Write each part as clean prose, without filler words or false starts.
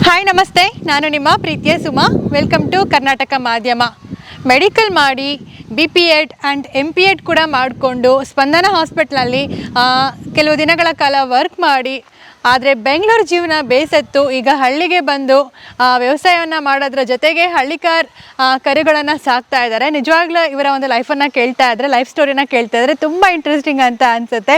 Hi ನಮಸ್ತೆ, ನಾನು ನಿಮ್ಮ ಪ್ರೀತಿಯ ಸುಮಾ. ವೆಲ್ಕಮ್ ಟು ಕರ್ನಾಟಕ ಮಾಧ್ಯಮ. ಮೆಡಿಕಲ್ ಮಾಡಿ BPEd ಆ್ಯಂಡ್ MPEd ಕೂಡ ಮಾಡಿಕೊಂಡು ಸ್ಪಂದನ ಹಾಸ್ಪಿಟ್ಲಲ್ಲಿ ಕೆಲವು ದಿನಗಳ ಕಾಲ ವರ್ಕ್ ಮಾಡಿ, ಆದರೆ ಬೆಂಗಳೂರು ಜೀವನ ಬೇಸತ್ತು ಈಗ ಹಳ್ಳಿಗೆ ಬಂದು ವ್ಯವಸಾಯವನ್ನು ಮಾಡೋದ್ರ ಜೊತೆಗೆ ಹಳ್ಳಿಕಾರ್ ಕರುಗಳನ್ನು ಸಾಕ್ತಾ ಇದ್ದಾರೆ. ನಿಜವಾಗ್ಲೂ ಇವರ ಒಂದು ಲೈಫನ್ನು ಕೇಳ್ತಾ ಇದ್ದರೆ, ಲೈಫ್ ಸ್ಟೋರಿನ ಕೇಳ್ತಾ ಇದ್ದರೆ ತುಂಬ ಇಂಟ್ರೆಸ್ಟಿಂಗ್ ಅಂತ ಅನಿಸುತ್ತೆ.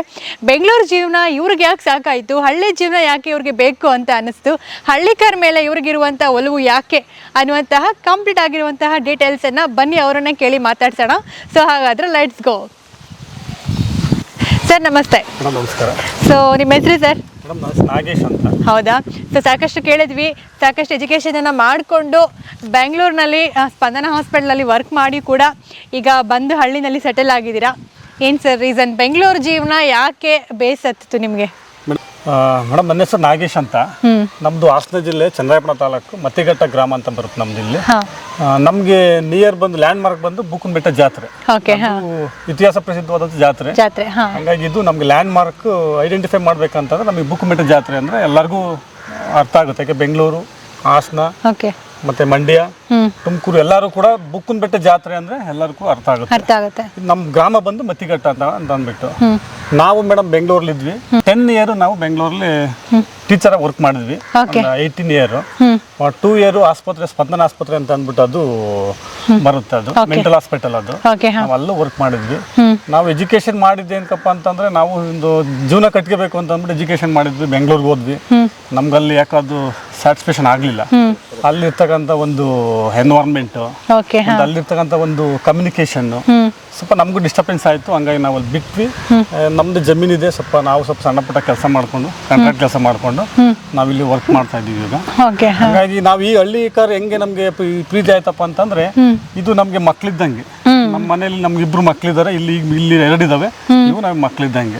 ಬೆಂಗಳೂರು ಜೀವನ ಇವ್ರಿಗೆ ಯಾಕೆ ಸಾಕಾಯಿತು, ಹಳ್ಳಿ ಜೀವನ ಯಾಕೆ ಇವ್ರಿಗೆ ಬೇಕು ಅಂತ ಅನ್ನಿಸ್ತು, ಹಳ್ಳಿಕಾರ್ ಮೇಲೆ ಇವ್ರಿಗಿರುವಂಥ ಒಲವು ಯಾಕೆ ಅನ್ನುವಂತಹ ಕಂಪ್ಲೀಟ್ ಆಗಿರುವಂತಹ ಡೀಟೇಲ್ಸನ್ನು ಬನ್ನಿ ಅವರನ್ನೇ ಕೇಳಿ ಮಾತಾಡ್ಸೋಣ. ಸೊ ಹಾಗಾದರೆ ಲೆಟ್ಸ್ ಗೋ. ಸರ್ ನಮಸ್ತೆ. ನಮಸ್ಕಾರ. ಸೊ ನಿಮ್ಮ ಹೆಸರು ಸರ್? ನಾಗೇಶ್ ಅಂತ. ಹೌದಾ? ಸೊ ಸಾಕಷ್ಟು ಕೇಳಿದ್ವಿ, ಸಾಕಷ್ಟು ಎಜುಕೇಷನನ್ನು ಮಾಡಿಕೊಂಡು ಬೆಂಗಳೂರಿನಲ್ಲಿ ಸ್ಪಂದನ ಹಾಸ್ಪಿಟ್ಲಲ್ಲಿ ವರ್ಕ್ ಮಾಡಿ ಕೂಡ ಈಗ ಬಂದು ಹಳ್ಳಿನಲ್ಲಿ ಸೆಟಲ್ ಆಗಿದ್ದೀರಾ. ಏನು ಸರ್ ರೀಸನ್, ಬೆಂಗಳೂರು ಜೀವನ ಯಾಕೆ ಬೇಸತ್ತು ನಿಮಗೆ? ಮೇಡಮ್ ನನ್ನ ಹೆಸರು ನಾಗೇಶ್ ಅಂತ. ನಮ್ಮದು ಹಾಸನ ಜಿಲ್ಲೆ ಚನ್ನರಾಯಪಟ್ಟಣ ತಾಲೂಕು ಮತ್ತಿಘಟ್ಟ ಗ್ರಾಮ ಅಂತ ಬರುತ್ತೆ ನಮ್ದು. ಇಲ್ಲಿ ನಮಗೆ ನಿಯರ್ ಬಂದು ಲ್ಯಾಂಡ್ ಮಾರ್ಕ್ ಬಂದು ಬುಕ್ಕನಬೆಟ್ಟ ಜಾತ್ರೆ. ಇತಿಹಾಸ ಪ್ರಸಿದ್ಧವಾದಂಥ ಜಾತ್ರೆ. ಹಾಗಾಗಿ ಇದು ನಮ್ಗೆ ಲ್ಯಾಂಡ್ ಮಾರ್ಕ್ ಐಡೆಂಟಿಫೈ ಮಾಡ್ಬೇಕಂತಂದ್ರೆ ನಮಗೆ ಬುಕ್ಕನಬೆಟ್ಟ ಜಾತ್ರೆ ಅಂದ್ರೆ ಎಲ್ಲರಿಗೂ ಅರ್ಥ ಆಗುತ್ತೆ. ಯಾಕೆ ಬೆಂಗಳೂರು, ಹಾಸನ ಮತ್ತೆ ಮಂಡ್ಯ, ತುಮಕೂರು ಎಲ್ಲರೂ ಕೂಡ ಬುಕ್ಕನಬೆಟ್ಟ ಜಾತ್ರೆ ಅಂದ್ರೆ ಎಲ್ಲರಿಗೂ ಅರ್ಥ ಆಗುತ್ತೆ. ನಮ್ಮ ಗ್ರಾಮ ಬಂದು ಮತ್ತಿಘಟ್ಟ ಅಂತ ಅಂದ್ಬಿಟ್ಟು ನಾವು ಮೇಡಮ್ ಬೆಂಗಳೂರಲ್ಲಿ ಇದ್ವಿ. 10 ಇಯರ್ ನಾವು ಬೆಂಗಳೂರಲ್ಲಿ ಟೀಚರ್ ಆಗಿ ವರ್ಕ್ ಮಾಡಿದ್ವಿ. 18 ಇಯರ್ 2 ಇಯರ್ ಆಸ್ಪತ್ರೆ, ಸ್ಪಂದನ ಆಸ್ಪತ್ರೆ ಅಂತ ಅಂದ್ಬಿಟ್ಟು ಅದು ಬರುತ್ತೆ, ಅದು ಮೆಂಟಲ್ ಹಾಸ್ಪಿಟಲ್. ಅದು ನಾವು ಅಲ್ಲೂ ವರ್ಕ್ ಮಾಡಿದ್ವಿ. ನಾವು ಎಜುಕೇಶನ್ ಮಾಡಿದ್ದೆ ಏನಕ್ಕಪ್ಪ ಅಂತಂದ್ರೆ ನಾವು ಒಂದು ಜೀವನ ಕಟ್ಕೋಬೇಕು ಅಂತ ಅಂದ್ಬಿಟ್ಟು ಎಜುಕೇಶನ್ ಮಾಡಿದ್ವಿ. ಬೆಂಗಳೂರಿಗೆ ಹೋದ್ವಿ. ನಮ್ಗಲ್ಲಿ ಯಾಕದು ಸ್ಯಾಟಿಸ್ಫ್ಯಾಕ್ಷನ್ ಆಗಲಿಲ್ಲ. ಅಲ್ಲಿರ್ತಕ್ಕಂಥ ಒಂದು ಎನ್ವೈರನ್ಮೆಂಟ್, ಅಲ್ಲಿರ್ತಕ್ಕಂಥ ಒಂದು ಕಮ್ಯುನಿಕೇಶನ್ ಸ್ವಲ್ಪ ನಮಗೂ ಡಿಸ್ಟರ್ಬೆನ್ಸ್ ಆಯಿತು. ಹಂಗಾಗಿ ನಾವು ಅಲ್ಲಿ ಬಿಟ್ವಿ. ನಮ್ಮದು ಜಮೀನಿದೆ, ನಾವು ಸ್ವಲ್ಪ ಸಣ್ಣ ಪುಟ್ಟ ಕೆಲಸ ಮಾಡಿಕೊಂಡು, ಕಾಂಟ್ರಾಕ್ಟ್ ಕೆಲಸ ಮಾಡಿಕೊಂಡು ನಾವಿಲ್ಲಿ ವರ್ಕ್ ಮಾಡ್ತಾ ಇದ್ದೀವಿ ಈಗ. ಹಾಗಾಗಿ ನಾವು ಈ ಹಳ್ಳಿ ಕಾರ್ ಹೆಂಗೆ ನಮಗೆ ಪ್ರೀತಿ ಆಯ್ತಪ್ಪ ಅಂತಂದ್ರೆ, ಇದು ನಮಗೆ ಮಕ್ಳಿದ್ದಂಗೆ. ನಮ್ಮ ಮನೇಲಿ ನಮ್ಗೆ 2 ಮಕ್ಳಿದ್ದಾರೆ. ಇಲ್ಲಿ 2 ಇದಾವೆ. ಇವು ನಮ್ಗೆ ಮಕ್ಳಿದ್ದಂಗೆ.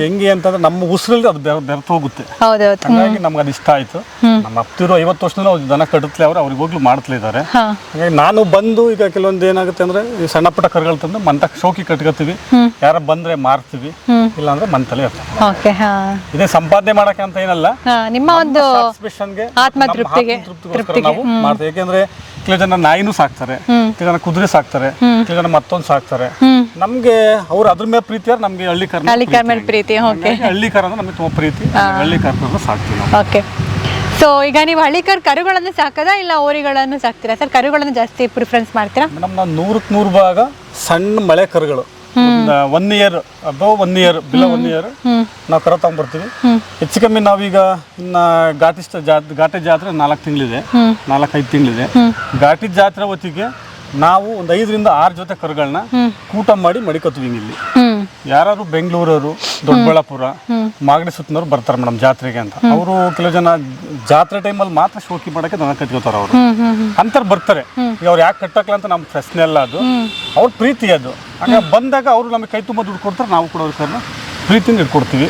ಹೆಂಗೆ ಅಂತಂದ್ರೆ ನಮ್ಮ ಉಸಿರಲ್ಲಿ ಅದು ಬೆರೆತು ಹೋಗುತ್ತೆ. ಹಾಗಾಗಿ ನಮ್ಗೆ ಅದು ಇಷ್ಟ ಆಯ್ತು. ನಮ್ಮ ಅಪ್ತಿರೋ 50 ವರ್ಷದಿಂದ ಅವ್ರು ದನ ಕಟ್ಟತ್ಲೇ ಅವ್ರಿಗೆ ಹೋಗ್ಲು ಮಾಡ್ತಲೇ ಇದ್ದಾರೆ. ಹಾಗಾಗಿ ನಾನು ಬಂದು ಈಗ ಕೆಲವೊಂದು ಏನಾಗುತ್ತೆ ಅಂದ್ರೆ ಈ ಸಣ್ಣ ಪುಟ್ಟ ಕರುಗಳು ತಂದು ಮಂತ ಶೋಕಿ ಕಟ್ಕೋತೀವಿ. ಯಾರ ಬಂದ್ರೆ ಮಾರ್ತೀವಿ, ಇಲ್ಲ ಅಂದ್ರೆ ಮಂತಲೇ ಇರ್ತದೆ. ಇದೇ ಸಂಪಾದನೆ ಮಾಡಕ್ಕೆ ಅಂತ ಏನಲ್ಲ, ನಿಮ್ಮ ಒಂದು ಆತ್ಮತೃಪ್ತಿಗೆ ನಾವು ಮಾಡ್ತೀವಿ. ಯಾಕೆಂದ್ರೆ ಕೆಲವು ಜನ ನಾಯಿನೂ ಸಾಕ್ತಾರೆ, ಕೆಲವು ಜನ ಕುದುರೆ ಸಾಕ್ತಾರೆ, ಕೆಲವು ಜನ ಮತ್ತೊಂದು ಸಾಕ್ತಾರೆ. ನಮ್ಗೆ ಅವ್ರು ಅದ್ರ ಮೇಲೆ ಪ್ರೀತಿ, ನಮ್ಗೆ ಹಳ್ಳಿ ಕಾರ್ ಪ್ರೀತಿ. ಹಳ್ಳಿ ಕಾರ್ ಅಂದ್ರೆ ನಮಗೆ ತುಂಬಾ ಪ್ರೀತಿ. ಹಳ್ಳಿ ಕಾರ್ ಸಾಕ್ತೀವಿ ನಾವು. ಓಕೆ. ಸೊ ಈಗ ನೀವು ಹಳ್ಳಿಕಾರ್ ಕರುಗಳನ್ನು ಸಾಕದಾ ಇಲ್ಲ ಓರಿಗಳನ್ನು ಸಾಕ್ತೀರಾ ಸರ್? ಕರುಗಳನ್ನು ಜಾಸ್ತಿ ಪ್ರಿಫರೆನ್ಸ್ ಮಾಡ್ತೀರಾ? ಮೇಡಮ್ ನಾವು 100ಕ್ಕೆ 100 ಭಾಗ ಸಣ್ಣ ಮಳೆ ಕರುಗಳು, 1 year above 1 year below 1 year ನಾವು ಕರ ತಗೊಂಡ್ಬರ್ತೀವಿ. ಹೆಚ್ಚು ಕಮ್ಮಿ ನಾವೀಗ ಇನ್ನ ಘಾಟಿ ಜಾತ್ರೆ 4 ತಿಂಗಳಿದೆ, 4-5 ತಿಂಗಳಿದೆ. ಘಾಟಿ ಜಾತ್ರೆ ಹೊತ್ತಿಗೆ ನಾವು ಒಂದು 5ರಿಂದ 6 ಜೊತೆ ಕರುಗಳನ್ನ ಕೂಟ ಮಾಡಿ ಮಡಿಕೋತೀವಿ. ಇಲ್ಲಿ ಯಾರು ಬೆಂಗಳೂರವರು, ದೊಡ್ಡಬಳ್ಳಾಪುರ, ಮಾಗಡಿ ಸುತ್ತನವ್ರು ಬರ್ತಾರೆ ಮೇಡಮ್ ಜಾತ್ರೆಗೆ ಅಂತ. ಅವರು ಕೆಲವು ಜನ ಜಾತ್ರೆ ಟೈಮಲ್ಲಿ ಮಾತ್ರ ಶೋಕಿ ಮಾಡಕ್ಕೆ ದನ ಕಟ್ಕೋತಾರೆ. ಅವರು ಅಂತರ್ ಬರ್ತಾರೆ. ಅವ್ರು ಯಾಕೆ ಕಟ್ಟಕ್ಲ ಅಂತ ನಮ್ಮ ಪ್ರಶ್ನೆ ಅಲ್ಲ, ಅದು ಅವ್ರ ಪ್ರೀತಿ. ಅದು ಹಾಗೆ ಬಂದಾಗ ಅವರು ನಮಗೆ ಕೈ ತುಂಬ ದುಡ್ಡು ಕೊಡ್ತಾರೆ, ನಾವು ಕೂಡ ಅವ್ರ ಪ್ರೀತಿಯಿಂದ ಇಟ್ಕೊಡ್ತೀವಿ.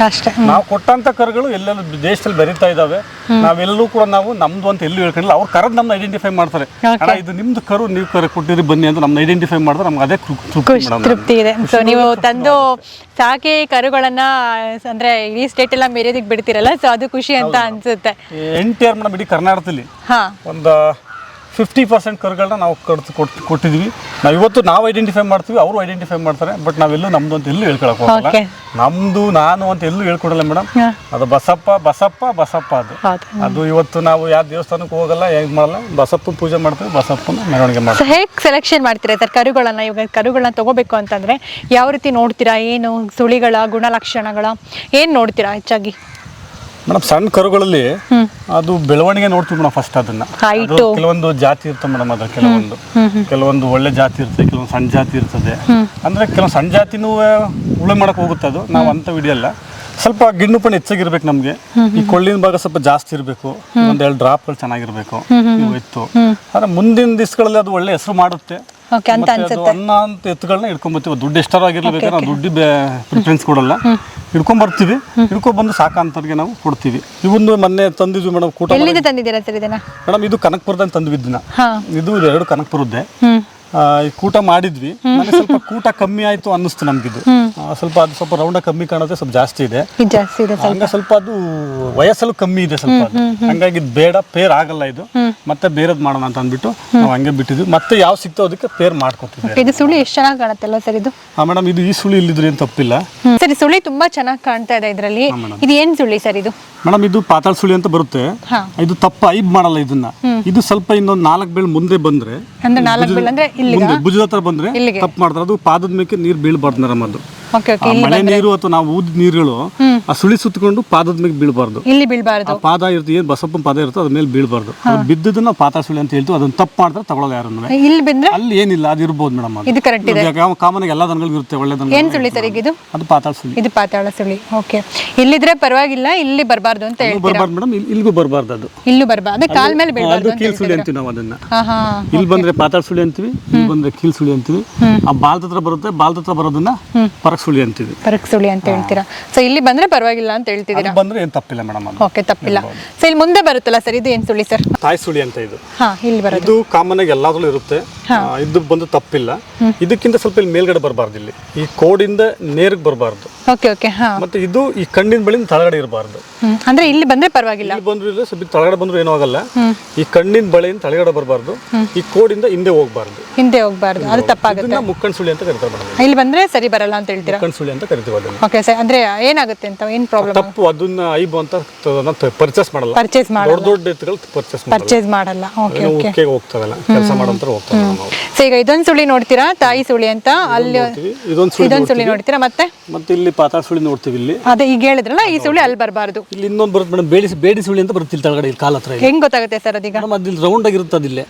ನಾವು ಕೊಟ್ಟಂತ ಕರುಗಳು ಎಲ್ಲೆಲ್ಲ ದೇಶದಲ್ಲಿ ಬೆರೀತಾ ಇದಾವೆ. ನಾವೆಲ್ಲೂ ಕೂಡ ನಾವು ನಮ್ದು ಅಂತ ಎಲ್ಲೂ ಹೇಳ್ಕೊಂಡಿಲ್ಲ. ಅವ್ರು ಕರೆದು ನಮ್ನ ಐಡೆಂಟಿಫೈ ಮಾಡ್ತಾರೆ. ಇದು ನಿಮ್ದು ಕರು, ನೀವು ಕರು ಕೊಟ್ಟಿರಿ ಬನ್ನಿ ಅಂತ ನಮ್ನ ಐಡೆಂಟಿಫೈ ಮಾಡಿದ್ರೆ ನಮ್ಗೆ ಅದೇ ತೃಪ್ತಿ ಇದೆ. ಸೊ ನೀವು ತಂದು ಸಾಕಿ ಕರುಗಳನ್ನ ಅಂದ್ರೆ ಇಡೀ ಸ್ಟೇಟ್ ಎಲ್ಲ ಮೇರೆದಿಗೆ ಬಿಡ್ತಿರಲ್ಲ, ಸೊ ಅದು ಖುಷಿ ಅಂತ ಅನ್ಸುತ್ತೆ. NTR ಮೇಡಮ್ ಇಡೀ ಕರ್ನಾಟಕದಲ್ಲಿ ಒಂದು 50% ಕರುಗಳನ್ನ ನಾವು ಕೊಟ್ಟಿದ್ವಿ. ನಾವು ಇವತ್ತು ನಾವು ಐಡೆಂಟಿಫೈ ಮಾಡ್ತೀವಿ, ಅವರು ಐಡೆಂಟಿಫೈ ಮಾಡ್ತಾರೆ. ಬಟ್ ನಾವೆಲ್ಲೂ ನಮ್ದು ಅಂತ ಎಲ್ಲೂ ಹೇಳ್ಕೊಳಕ್ ಹೋಗಲ್ಲ. ನಮ್ದು ನಾನು ಅಂತ ಎಲ್ಲೂ ಹೇಳ್ಕೊಡಲ್ಲ ಮೇಡಮ್. ಅದು ಬಸಪ್ಪ ಅದು ಇವತ್ತು ನಾವು ಯಾವ ದೇವಸ್ಥಾನಕ್ಕೆ ಹೋಗಲ್ಲ, ಹೇಗೆ ಮಾಡಲ್ಲ, ಬಸಪ್ಪನ ಪೂಜೆ ಮಾಡ್ತೀವಿ, ಬಸಪ್ಪನ ಮೆರವಣಿಗೆ ಮಾಡ್ತೀವಿ. ಹೇಗೆ ಸೆಲೆಕ್ಷನ್ ಮಾಡ್ತೀರಾ ಸರ್ ಕರುಗಳನ್ನ? ಇವಾಗ ಕರುಗಳನ್ನ ತಗೋಬೇಕು ಅಂತಂದ್ರೆ ಯಾವ ರೀತಿ ನೋಡ್ತೀರಾ? ಏನು ಸುಳಿಗಳ ಗುಣಲಕ್ಷಣಗಳ ಏನು ನೋಡ್ತೀರಾ ಹೆಚ್ಚಾಗಿ? ಮೇಡಮ್ ಸಣ್ಣ ಕರುಗಳಲ್ಲಿ ಅದು ಬೆಳವಣಿಗೆ ನೋಡ್ತೀವಿ ಮೇಡಮ್. ಫಸ್ಟ್ ಅದನ್ನ ಕೆಲವೊಂದು ಜಾತಿ ಇರ್ತದೆ ಮೇಡಮ್. ಅದು ಕೆಲವೊಂದು ಒಳ್ಳೆ ಜಾತಿ ಇರ್ತದೆ, ಕೆಲವೊಂದು ಸಣ್ಣ ಜಾತಿ ಇರ್ತದೆ. ಅಂದ್ರೆ ಕೆಲವೊಂದು ಸಣ್ಣ ಜಾತಿನೂ ಉಳುಮೆ ಮಾಡಕ್ ಹೋಗುತ್ತೆ. ಅದು ನಾವು ಅಂತ ವಿಡಿಯಲ್ಲ. ಸ್ವಲ್ಪ ಗಿಣ್ಣು ಪಣ್ಣು ಹೆಚ್ಚಾಗಿರ್ಬೇಕು ನಮ್ಗೆ. ಈ ಕೊಳ್ಳಿನ ಭಾಗ ಸ್ವಲ್ಪ ಜಾಸ್ತಿ ಇರಬೇಕು. 1-2 ಡ್ರಾಪ್ಗಳು ಚೆನ್ನಾಗಿರ್ಬೇಕು. ಇತ್ತು ಆದ್ರೆ ಮುಂದಿನ ದಿವಸಗಳಲ್ಲಿ ಅದು ಒಳ್ಳೆ ಹೆಸರು ಮಾಡುತ್ತೆ. ಅನ್ನ ಅಂತ ಎತ್ತುಗಳನ್ನ ಹಿಡ್ಕೊಂಡ್ಬರ್ತೀವಿ. ದುಡ್ಡು ಎಷ್ಟಾರು ಆಗಿರ್ಬೇಕು, ನಾವು ದುಡ್ಡು ಪ್ರಿಫರೆನ್ಸ್ ಕೊಡಲ್ಲ. ಹಿಡ್ಕೊಂಡ್ಬರ್ತೀವಿ. ಹಿಡ್ಕೊಂಡ್ಬಂದು ಸಾಕಂತವ್ರಿಗೆ ನಾವು ಕೊಡ್ತೀವಿ. ಇವೊಂದು ಮೊನ್ನೆ ತಂದಿದ್ವಿ ಮೇಡಮ್. ಕೂಟ ತಂದಿದ್ದೀರಾ ಸರ್ ಇದನ್ನ? ಮೇಡಮ್ ಇದು ಕನಕಪುರದಲ್ಲಿ ತಂದ್ವಿ. ಇದು 2 ಕನಕಪುರದ್ದೇ. ಈ ಕೂಟ ಮಾಡಿದ್ವಿ, ನನಗೆ ಸ್ವಲ್ಪ ಕೂಟ ಕಮ್ಮಿ ಆಯ್ತು ಅನ್ನಿಸ್ತು ನಮ್ಗಿದು. ಸ್ವಲ್ಪ ಅದು ಸ್ವಲ್ಪ ರೌಂಡ ಕಮ್ಮಿ ಕಾಣುತ್ತೆ, ಸ್ವಲ್ಪ ಜಾಸ್ತಿ ಇದೆ. ಹಂಗ ಸ್ವಲ್ಪ ಅದು ವಯಸ್ಸಲ್ಲೂ ಕಮ್ಮಿ ಇದೆ ಸ್ವಲ್ಪ ಅದು. ಹಂಗಾಗಿ ಇದು ಬೇಡ, ಪೇರ್ ಆಗಲ್ಲ ಇದು, ಮತ್ತೆ ಬೇರೆದ್ ಮಾಡೋಣ ಅಂತ ಅಂದ್ಬಿಟ್ಟು ನಾವು ಹಂಗೆ ಬಿಟ್ಟಿದ್ವಿ. ಮತ್ತೆ ಯಾವ ಸಿಗ್ತೋ ಅದಕ್ಕೆ ಪೇರ್ ಮಾಡ್ಕೊತಿದ್ವಿ. ಇದು ಸುಳಿ ಎಷ್ಟು ಚೆನ್ನಾಗಿ ಕಾಣುತ್ತಲ್ಲ ಸರ್ ಇದು? ಮೇಡಮ್ ಇದು ಈ ಸುಳಿ ಇಲ್ಲಿದ್ರೆ ಏನು ತಪ್ಪಿಲ್ಲ. ಸರಿ, ಸುಳಿ ತುಂಬಾ ಚೆನ್ನಾಗಿ ಕಾಣ್ತಾ ಇದೆ ಇದರಲ್ಲಿ. ಇದು ಏನ್ ಸುಳಿ ಸರ್ ಇದು? ಮೇಡಮ್ ಇದು ಪಾತಾಳ ಸುಳಿ ಅಂತ ಬರುತ್ತೆ. ಇದು ತಪ್ಪ ಐಬ್ ಮಾಡಲ್ಲ ಇದನ್ನ. ಇದು ಸ್ವಲ್ಪ ಇನ್ನೊಂದು 4 ಬೆಳ್ ಮುಂದೆ ಬಂದ್ರೆ, ಅಂದ್ರೆ 4 ಬೆಳ್ ಅಂದ್ರೆ ಮುಂದೆ ಭುಜದ ಹತ್ರ ಬಂದ್ರೆ ತಪ್ಪು ಮಾಡ್ತಾರೆ. ಅದು ಪಾದದ ಮೇಲೆ ನೀರು ಬೀಳ್ಬಾರ್ದು ಮೇಡಮ್. ಅದು ಓಕೆ ಓಕೆ. ಮಳೆ ನೀರು ಅಥವಾ ನಾವು ಊದಿದ ನೀರುಗಳು ಆ ಸುಳಿ ಸುತ್ತಕೊಂಡು ಪಾದದ ಮೇಲೆ ಬೀಳ್ಬಾರ್ದು. ಇಲ್ಲಿ ಬೀಳ್ಬಾರ್ದು. ಪಾದ ಇರುತ್ತೆ, ಏನ್ ಬಸಪ್ಪನ ಪಾದ ಇರುತ್ತೆ ಅದ್ರ ಮೇಲೆ ಬೀಳ್ಬಾರ್ದು. ಬಿದ್ದದನ್ನ ಪಾತಾಳ ಸುಳಿ ಅಂತ ಹೇಳ್ತೀವಿ. ಅದನ್ನ ತಪ್ಪು ಮಾಡ್ತಾರೆ, ತಗೊಳ್ಳೋದು ಯಾರನ್ನು. ಇಲ್ಲಿ ಬಂದ್ರೆ ಅಲ್ಲಿ ಏನಿಲ್ಲ, ಅದು ಇರ್ಬೋದು ಮೇಡಮ್. ಇದು ಕರೆಕ್ಟ್ ಇದೆ. ಕಾಮನ್ ಎಲ್ಲ ದನಗಳು ಇರುತ್ತೆ, ಒಳ್ಳೆ ದನ. ಏನ್ ಸುಳಿ ಸರ್ ಈಗ ಇದು? ಅದು ಪಾತಾಳ ಸುಳಿ. ಇದು ಪಾತಾಳ ಸುಳಿ. ಓಕೆ. ಇಲ್ಲಿದ್ರೆ ಪರವಾಗಿಲ್ಲ, ಇಲ್ಲಿ ಬರಬಾರ್ದು ಅಂತ ಹೇಳ್ತೀರಾ? ಬರಬಾರ್ದು ಮೇಡಮ್, ಇಲ್ಲಿಗೂ ಬರಬಾರ್ದು. ಅದು ಇಲ್ಲೂ ಬರಬಾರ್ದು, ಅದೇ ಕಾಲ್ ಮೇಲೆ ಬೀಳ್ಬಾರ್ದು ಅಂತ ಕೀಲ್ ಸುಳಿ ಅಂತೀವಿ ನಾವು ಅದನ್ನ. ಹಾ ಹಾ. ಇಲ್ಲಿ ಬಂದ್ರೆ ಪಾತಾಳ ಸುಳಿ ಅಂತೀವಿ, ಇಲ್ಲಿ ಬಂದ್ರೆ ಕೀಲ್ ಸುಳಿ ಅಂತೀವಿ. ಆ ಬಾಲ್ದ ಹತ್ರ ಬರುತ್ತೆ, ಬಾಲ್ದ ಹತ್ರ ಬರೋದನ್ನ ಪರಕ್ ಸುಳಿ ಅಂತೀವಿ. ಪರಕ್ ಸುಳಿ ಅಂತ ಹೇಳ್ತೀರಾ? ಸೊ ಇಲ್ಲಿ ಬಂದ್ರೆ ಪರವಾಗಿಲ್ಲ ಅಂತ ಹೇಳ್ತಿದ್ದೀರಾ? ಬಂದ್ರೆ ಏನ್ ತಪ್ಪಿಲ್ಲ ಮೇಡಮ್. ಓಕೆ, ತಪ್ಪಿಲ್ಲ. ಸೊ ಇಲ್ಲಿ ಮುಂದೆ ಬರುತ್ತಲ್ಲ ಸರ್, ಇದು ಏನ್ ಸುಳಿ ಸರ್? ತಾಯಿ ಸುಳಿ ಅಂತ ಇದು. ಹಾ, ಇಲ್ಲಿ ಬರೋದು. ಇದು ಕಾಮನ್ ಆಗಿ ಎಲ್ಲಾದ್ರಲ್ಲೂ ಇರುತ್ತೆ. ಇದು ಬಂದು ತಪ್ಪಿಲ್ಲ. ಇದಕ್ಕಿಂತ ಸ್ವಲ್ಪ ಇಲ್ಲಿ ಮೇಲ್ಗಡೆ ಬರಬಾರ್ದು, ಇಲ್ಲಿ ಈ ಕೋಡಿಂದ ನೇರಕ್ಕೆ ಬರಬಾರ್ದು. Okay okay. ಹಾ. ಮತ್ತೆ ಇದು ಈ ಕಣ್ಣಿನ ಬಳಿಂದ ತಳಗಡೆ ಇರಬಾರ್ದು. ಅಂದ್ರೆ ಇಲ್ಲಿ ಬಂದ್ರೆ ಪರವಾಗಿಲ್ಲ. ಇಲ್ಲಿ ಬಂದ್ರು ಸ್ವಲ್ಪ ತಳಗಡೆ ಬಂದ್ರು ಏನೂ ಆಗಲ್ಲ. ಈ ಕಣ್ಣಿನ ಬಳಿಯಿಂದ ತಳಗಡೆ ಬರಬಾರ್ದು, ಈ ಕೋಡಿಂದ ಹಿಂದೆ ಹೋಗ್ಬಾರ್ದು. ಹಿಂದೆ ಹೋಗ್ಬಾರ್ದು, ಅದು ತಪ್ಪಾಗುತ್ತೆ. ಮುಕ್ಕಣ್ ಸುಳಿ ಅಂತ ಕರಿತಾರೆ ಮೇಡಮ್. ಇಲ್ಲಿ ಬಂದ್ರೆ ಸರಿ ಬರಲ್ಲ ಅಂತ ಹೇಳ್ತೀರಾ? ಮುಕ್ಕಣ್ ಸುಳಿ ಅಂತ ಕರಿತೀವಿ ಅದನ್ನ. ಓಕೆ ಸರ್, ಅಂದ್ರೆ ಏನಾಗುತ್ತೆ ಅಂತ, ಏನ್ ಪ್ರಾಬ್ಲಮ್? ತಪ್ಪು, ಅದನ್ನ ಐಬ್ ಅಂತ ಪರ್ಚೇಸ್ ಮಾಡಲ್ಲ. ಪರ್ಚೇಸ್ ಮಾಡಲ್ಲ. ದೊಡ್ಡ ಎತ್ತುಗಳು ಪರ್ಚೇಸ್ ಮಾಡಲ್ಲ. Okay okay. ಓಕೆ, ಹೋಗ್ತಾವಲ್ಲ ಕೆಲಸ ಮಾಡೋಂತರ ಹೋಗ್ತಾವೆ ನಾವು. ಸೊ ಈಗ ಇದೊಂದು ಸುಳಿ ನೋಡ್ತೀರಾ, ತಾಯಿ ಸುಳಿ ಅಂತ. ಅಲ್ಲಿ ಇದೊಂದು ಸುಳಿ ನೋಡ್ತೀರಾ, ಮತ್ತೆ ಇಲ್ಲಿ ಪಾತಾಳ ಸುಳಿ ನೋಡ್ತೀವಿ. ಇಲ್ಲಿ ಅದೇ ಈಗ ಹೇಳಿದ್ರಲ್ಲ, ಈ ಸುಳಿ ಅಲ್ಲಿ ಬರಬಾರ್ದು. ಇಲ್ಲಿ ಇನ್ನೊಂದು ಬರುತ್ತೆ ಮೇಡಮ್, ಬೇಡಿ ಸುಳಿ ಅಂತ ಬರುತ್ತೆ ಇಲ್ಲಿ ತಳಗಡೆ, ಇಲ್ಲಿ ಕಾಲ ಹತ್ರ. ಹೆಂಗ್ ಗೊತ್ತಾಗುತ್ತೆ ಸರ್ ಅದೀಗ? ಅದು ರೌಂಡ್ ಆಗಿರುತ್ತೆ, ಅದಿಲ್ಲೇ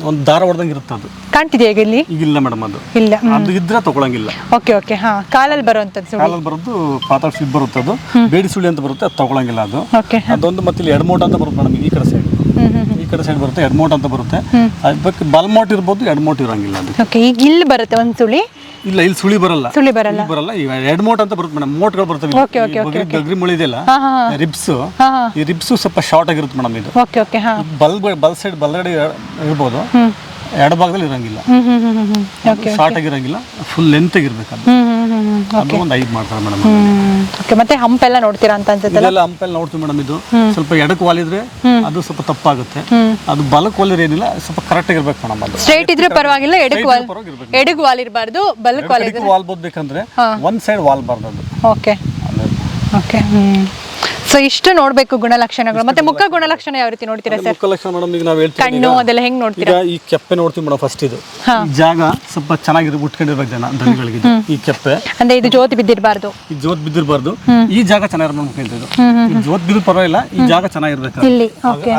ಒಂದು ದಾರ ಹೊಡೆದಂಗೆ ಇರುತ್ತೆ. ಅದು ಕಾಣ್ತಿದೆಯಾ ಈಗ ಇಲ್ಲಿ? ಈಗಿಲ್ಲ ಮೇಡಮ್, ಅದು ಇಲ್ಲ. ಅದು ಇದ್ರೆ ತಗೊಳಂಗಿಲ್ಲ. Okay okay. ಹಾ, ಕಾಲಲ್ಲಿ ಬರುವಂತದ್ದು ಸುಳಿ. ಕಾಲಲ್ಲಿ ಬರೋದು ಪಾತಾಳ ಸುಳಿ ಬರುತ್ತೆ. ಅದು ಬೇಡಿ ಸುಳಿ ಅಂತ ಬರುತ್ತೆ, ಅದು ತಗೊಳಂಗಿಲ್ಲ ಅದು. ಓಕೆ. ಅದೊಂದು ಮತ್ತೆ ಇಲ್ಲಿ ಎಡಮೋಟ ಅಂತ ಬರುತ್ತೆ ಮೇಡಮ್, ಈ ಕಡೆ ಸೈಡ್. ಈ ಕಡೆ ಸೈಡ್ ಬರುತ್ತೆ ಎಡಮೋಟ್ ಅಂತ ಬರುತ್ತೆ. ಅದಕ್ಕೆ ಬಲ್ಮೋಟ್ ಇರ್ಬೋದು, ಎಡಮೋಟ್ ಇರಂಗಿಲ್ಲ ಅದು. ಓಕೆ. ಈಗ ಇಲ್ಲಿ ಬರುತ್ತೆ ಒಂದು ಸುಳಿ. ಇಲ್ಲ, ಇಲ್ಲಿ ಸುಳಿ ಬರಲ್ಲ. ಸುಳಿ ಬರಲ್ಲ. ಈ ಎಡಮೋಟ್ ಅಂತ ಬರುತ್ತೆ ಮೇಡಮ್. ಮೋಟ್ಗಳು ಬರ್ತವೆ, ಗಗ್ರಿ ಮುಳಿ ಇದೆಯಲ್ಲ, ರಿಬ್ಸ್. ಈ ರಿಬ್ಸ್ ಸ್ವಲ್ಪ ಶಾರ್ಟ್ ಆಗಿರುತ್ತೆ ಮೇಡಮ್. ಇದು ಓಕೆ ಓಕೆ. ಹಾ. ಬಲ್ ಸೈಡ್ ಬಲ್ಗಡೆ ಇರ್ಬೋದು, ಎಡಭಾಗದಲ್ಲಿ ಇರಂಗಿಲ್ಲ. ಶಾರ್ಟ್ ಆಗಿರಂಗಿಲ್ಲ, ಫುಲ್ ಲೆಂತ್ ಆಗಿರ್ಬೇಕು. ಅದು ಒಂದು ಐದು ಮಾಡ್ತಾರೆ ಮೇಡಮ್. ಓಕೆ. ಮತ್ತೆ ಹಂಪ್ ಎಲ್ಲ ನೋಡ್ತೀರಾ ಅಂತ ಅನ್ಸುತ್ತೆ? ಇಲ್ಲ, ಹಂಪ್ ಎಲ್ಲ ನೋಡ್ತೀವಿ ಮೇಡಮ್. ಇದು ಸ್ವಲ್ಪ ಎಡಕ್ಕೆ ವಾಲಿದ್ರೆ ಅದು ಸ್ವಲ್ಪ ತಪ್ಪಾಗುತ್ತೆ. ಅದು ಬಲಕ್ಕೆ ವಾಲಿದ್ರೆ ಏನಿಲ್ಲ, ಸ್ವಲ್ಪ ಕರೆಕ್ಟ್ ಆಗಿರ್ಬೇಕು ಮೇಡಮ್. ಅದು ಸ್ಟ್ರೈಟ್ ಇದ್ರೆ ಪರವಾಗಿಲ್ಲ, ಎಡಕ್ಕೆ ವಾಲ್ ಇರಬಾರ್ದು, ಬಲಕ್ಕೆ ವಾಲ್ ಇದ್ರೆ. ವಾಲ್ ಬೋದ್ಬೇಕಂದ್ರೆ ಒಂದ್ ಸೈಡ್ ವಾಲ್ ಬಾರ್ದು. Okay okay. ಸೊ ಇಷ್ಟು ನೋಡ್ಬೇಕು ಗುಣಲಕ್ಷಣಗಳು. ಮತ್ತೆ ಮುಖ ಗುಣಲಕ್ಷಣ ಯಾವ ರೀತಿ ನೋಡ್ತೀರಾ ಸರ್? ಮುಖ ಲಕ್ಷಣ ಮೇಡಮ್, ಈಗ ನಾವು ಹೇಳ್ತೀವಿ ಕಣ್ಣು ಅದೆಲ್ಲ ಹೆಂಗ್ ನೋಡ್ತೀರಾ? ಈ ಕೆಪ್ಪೆ ನೋಡ್ತೀವಿ ಮೇಡಮ್. ಫಸ್ಟ್ ಇದು ಜಾಗ ಸ್ವಲ್ಪ ಚೆನ್ನಾಗಿ ಉಟ್ಕೊಂಡಿರ್ಬೇಕು ದನಗಳಿಗೆ. ಈ ಕೆಪ್ಪೆ ಅಂದ್ರೆ ಇದು ಜೋತ್ ಬಿದ್ದಿರಬಾರ್ದು, ಈ ಜೋತ್ ಬಿದ್ದಿರಬಾರ್ದು. ಈ ಜಾಗ ಚೆನ್ನಾಗಿರ್ಬೇಕು. ಇದು ಜೋತ್ ಬಿದ್ದು ಪರವಾಗಿಲ್ಲ, ಈ ಜಾಗ ಚೆನ್ನಾಗಿರ್ಬೇಕು,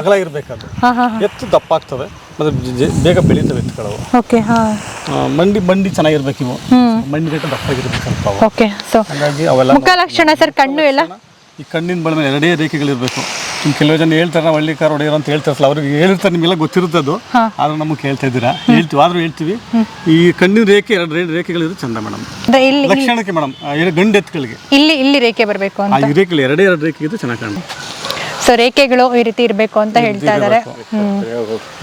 ಅಗಲ ಇರ್ಬೇಕು. ಅದು ಎತ್ತು ದಪ್ಪ ಆಗ್ತವೆ, ಮತ್ತೆ ಬೇಗ ಬೆಳೀತವೆ ಎತ್ತುಗಳು. ಓಕೆ. ಮಂಡಿ ಚೆನ್ನಾಗಿರ್ಬೇಕು. ಇವು ಮಂಡಿ ರೇಟ್ ದಪ್ಪ ಆಗಿರ್ಬೇಕು ಸ್ವಲ್ಪ. ಓಕೆ. ಸೊ ಹಾಗಾಗಿ ಅವೆಲ್ಲ ಮುಖ ಲಕ್ಷಣ ಸರ್. ಕಣ್ಣು ಎಲ್ಲ ಈ ಕಣ್ಣಿನ ಬಳ ಮೇಲೆ ಎರಡೇ ರೇಖೆಗಳಿರ್ಬೇಕು. ಕೆಲವು ಜನ ಹೇಳ್ತಾರೆ ನಾವು ಹಳ್ಳಿ ಕಾರ್ ಹೊಡೆಯೋರು ಅಂತ ಹೇಳ್ತಾರಲ್ಲ, ಅವ್ರಿಗೆ ಹೇಳಿರ್ತಾರೆ, ನಿಮ್ಗೆಲ್ಲ ಗೊತ್ತಿರುತ್ತೆ ಅದು. ಆದ್ರೂ ನಮಗೆ ಕೇಳ್ತಾ ಇದ್ದೀರಾ, ಹೇಳ್ತೀವಿ. ಈ ಕಣ್ಣಿನ ರೇಖೆ ಎರಡು ರೇಖೆಗಳಿದ್ರೆ ಚಂದ ಮೇಡಮ್. ಲಕ್ಷಣಕ್ಕೆ ಮೇಡಮ್, ಗಂಡು ಎತ್ತುಗಳಿಗೆ ಇಲ್ಲಿ ರೇಖೆ ಬರಬೇಕು ಅಂತ. ಈ ರೇಖೆಗಳು ಎರಡು ರೇಖೆ ಇದ್ರೆ ಚೆನ್ನಾಗಿ ಕಾಣುತ್ತೆ. ಸೊ ರೇಖೆಗಳು ಈ ರೀತಿ ಇರಬೇಕು ಅಂತ ಹೇಳ್ತಾ ಇದ್ದಾರೆ.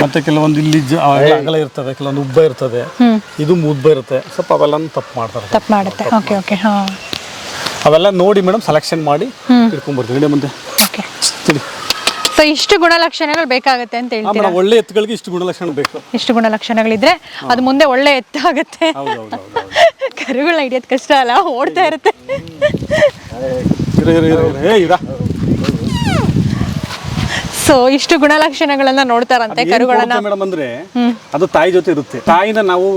ಮತ್ತೆ ಕೆಲವೊಂದು ಇಲ್ಲಿ ಅಗಲ ಇರ್ತವೆ, ಕೆಲವೊಂದು ಉಬ್ಬ ಇರ್ತದೆ, ಇದು ಉಬ್ಬ ಇರುತ್ತೆ. ಸ್ವಲ್ಪ ಅವೆಲ್ಲ ತಪ್ಪು ಮಾಡುತ್ತೆ. Okay okay. ಹಾ, ಅವೆಲ್ಲ ನೋಡಿ ಮೇಡಮ್ ಸೆಲೆಕ್ಷನ್ ಮಾಡಿ ಇಟ್ಕೊಂಡ್ಬರ್ತೀವಿ ಮುಂದೆ. ಓಕೆ. ಸೊ ಇಷ್ಟು ಗುಣಲಕ್ಷಣಗಳು ಬೇಕಾಗುತ್ತೆ ಅಂತ ಹೇಳ್ತೀರಾ? ಒಳ್ಳೆ ಎತ್ತುಗಳಿಗೆ ಇಷ್ಟು ಗುಣಲಕ್ಷಣ ಬೇಕು. ಇಷ್ಟು ಗುಣಲಕ್ಷಣಗಳಿದ್ರೆ ಅದು ಮುಂದೆ ಒಳ್ಳೆ ಎತ್ತಾಗುತ್ತೆ. ಕರುಗಳನ್ನ ಹಿಡಿಯೋದು ಕಷ್ಟ ಅಲ್ಲ, ಓಡ್ತಾ ಇರುತ್ತೆ. ಸೊ ಇಷ್ಟು ಗುಣಲಕ್ಷಣಗಳನ್ನ ನೋಡ್ತಾರಂತೆ ಕರುಗಳನ್ನ ಮೇಡಮ್. ಅಂದ್ರೆ ಅದು ತಾಯಿ ಜೊತೆ ಇರುತ್ತೆ. ತಾಯಿನ ನಾವು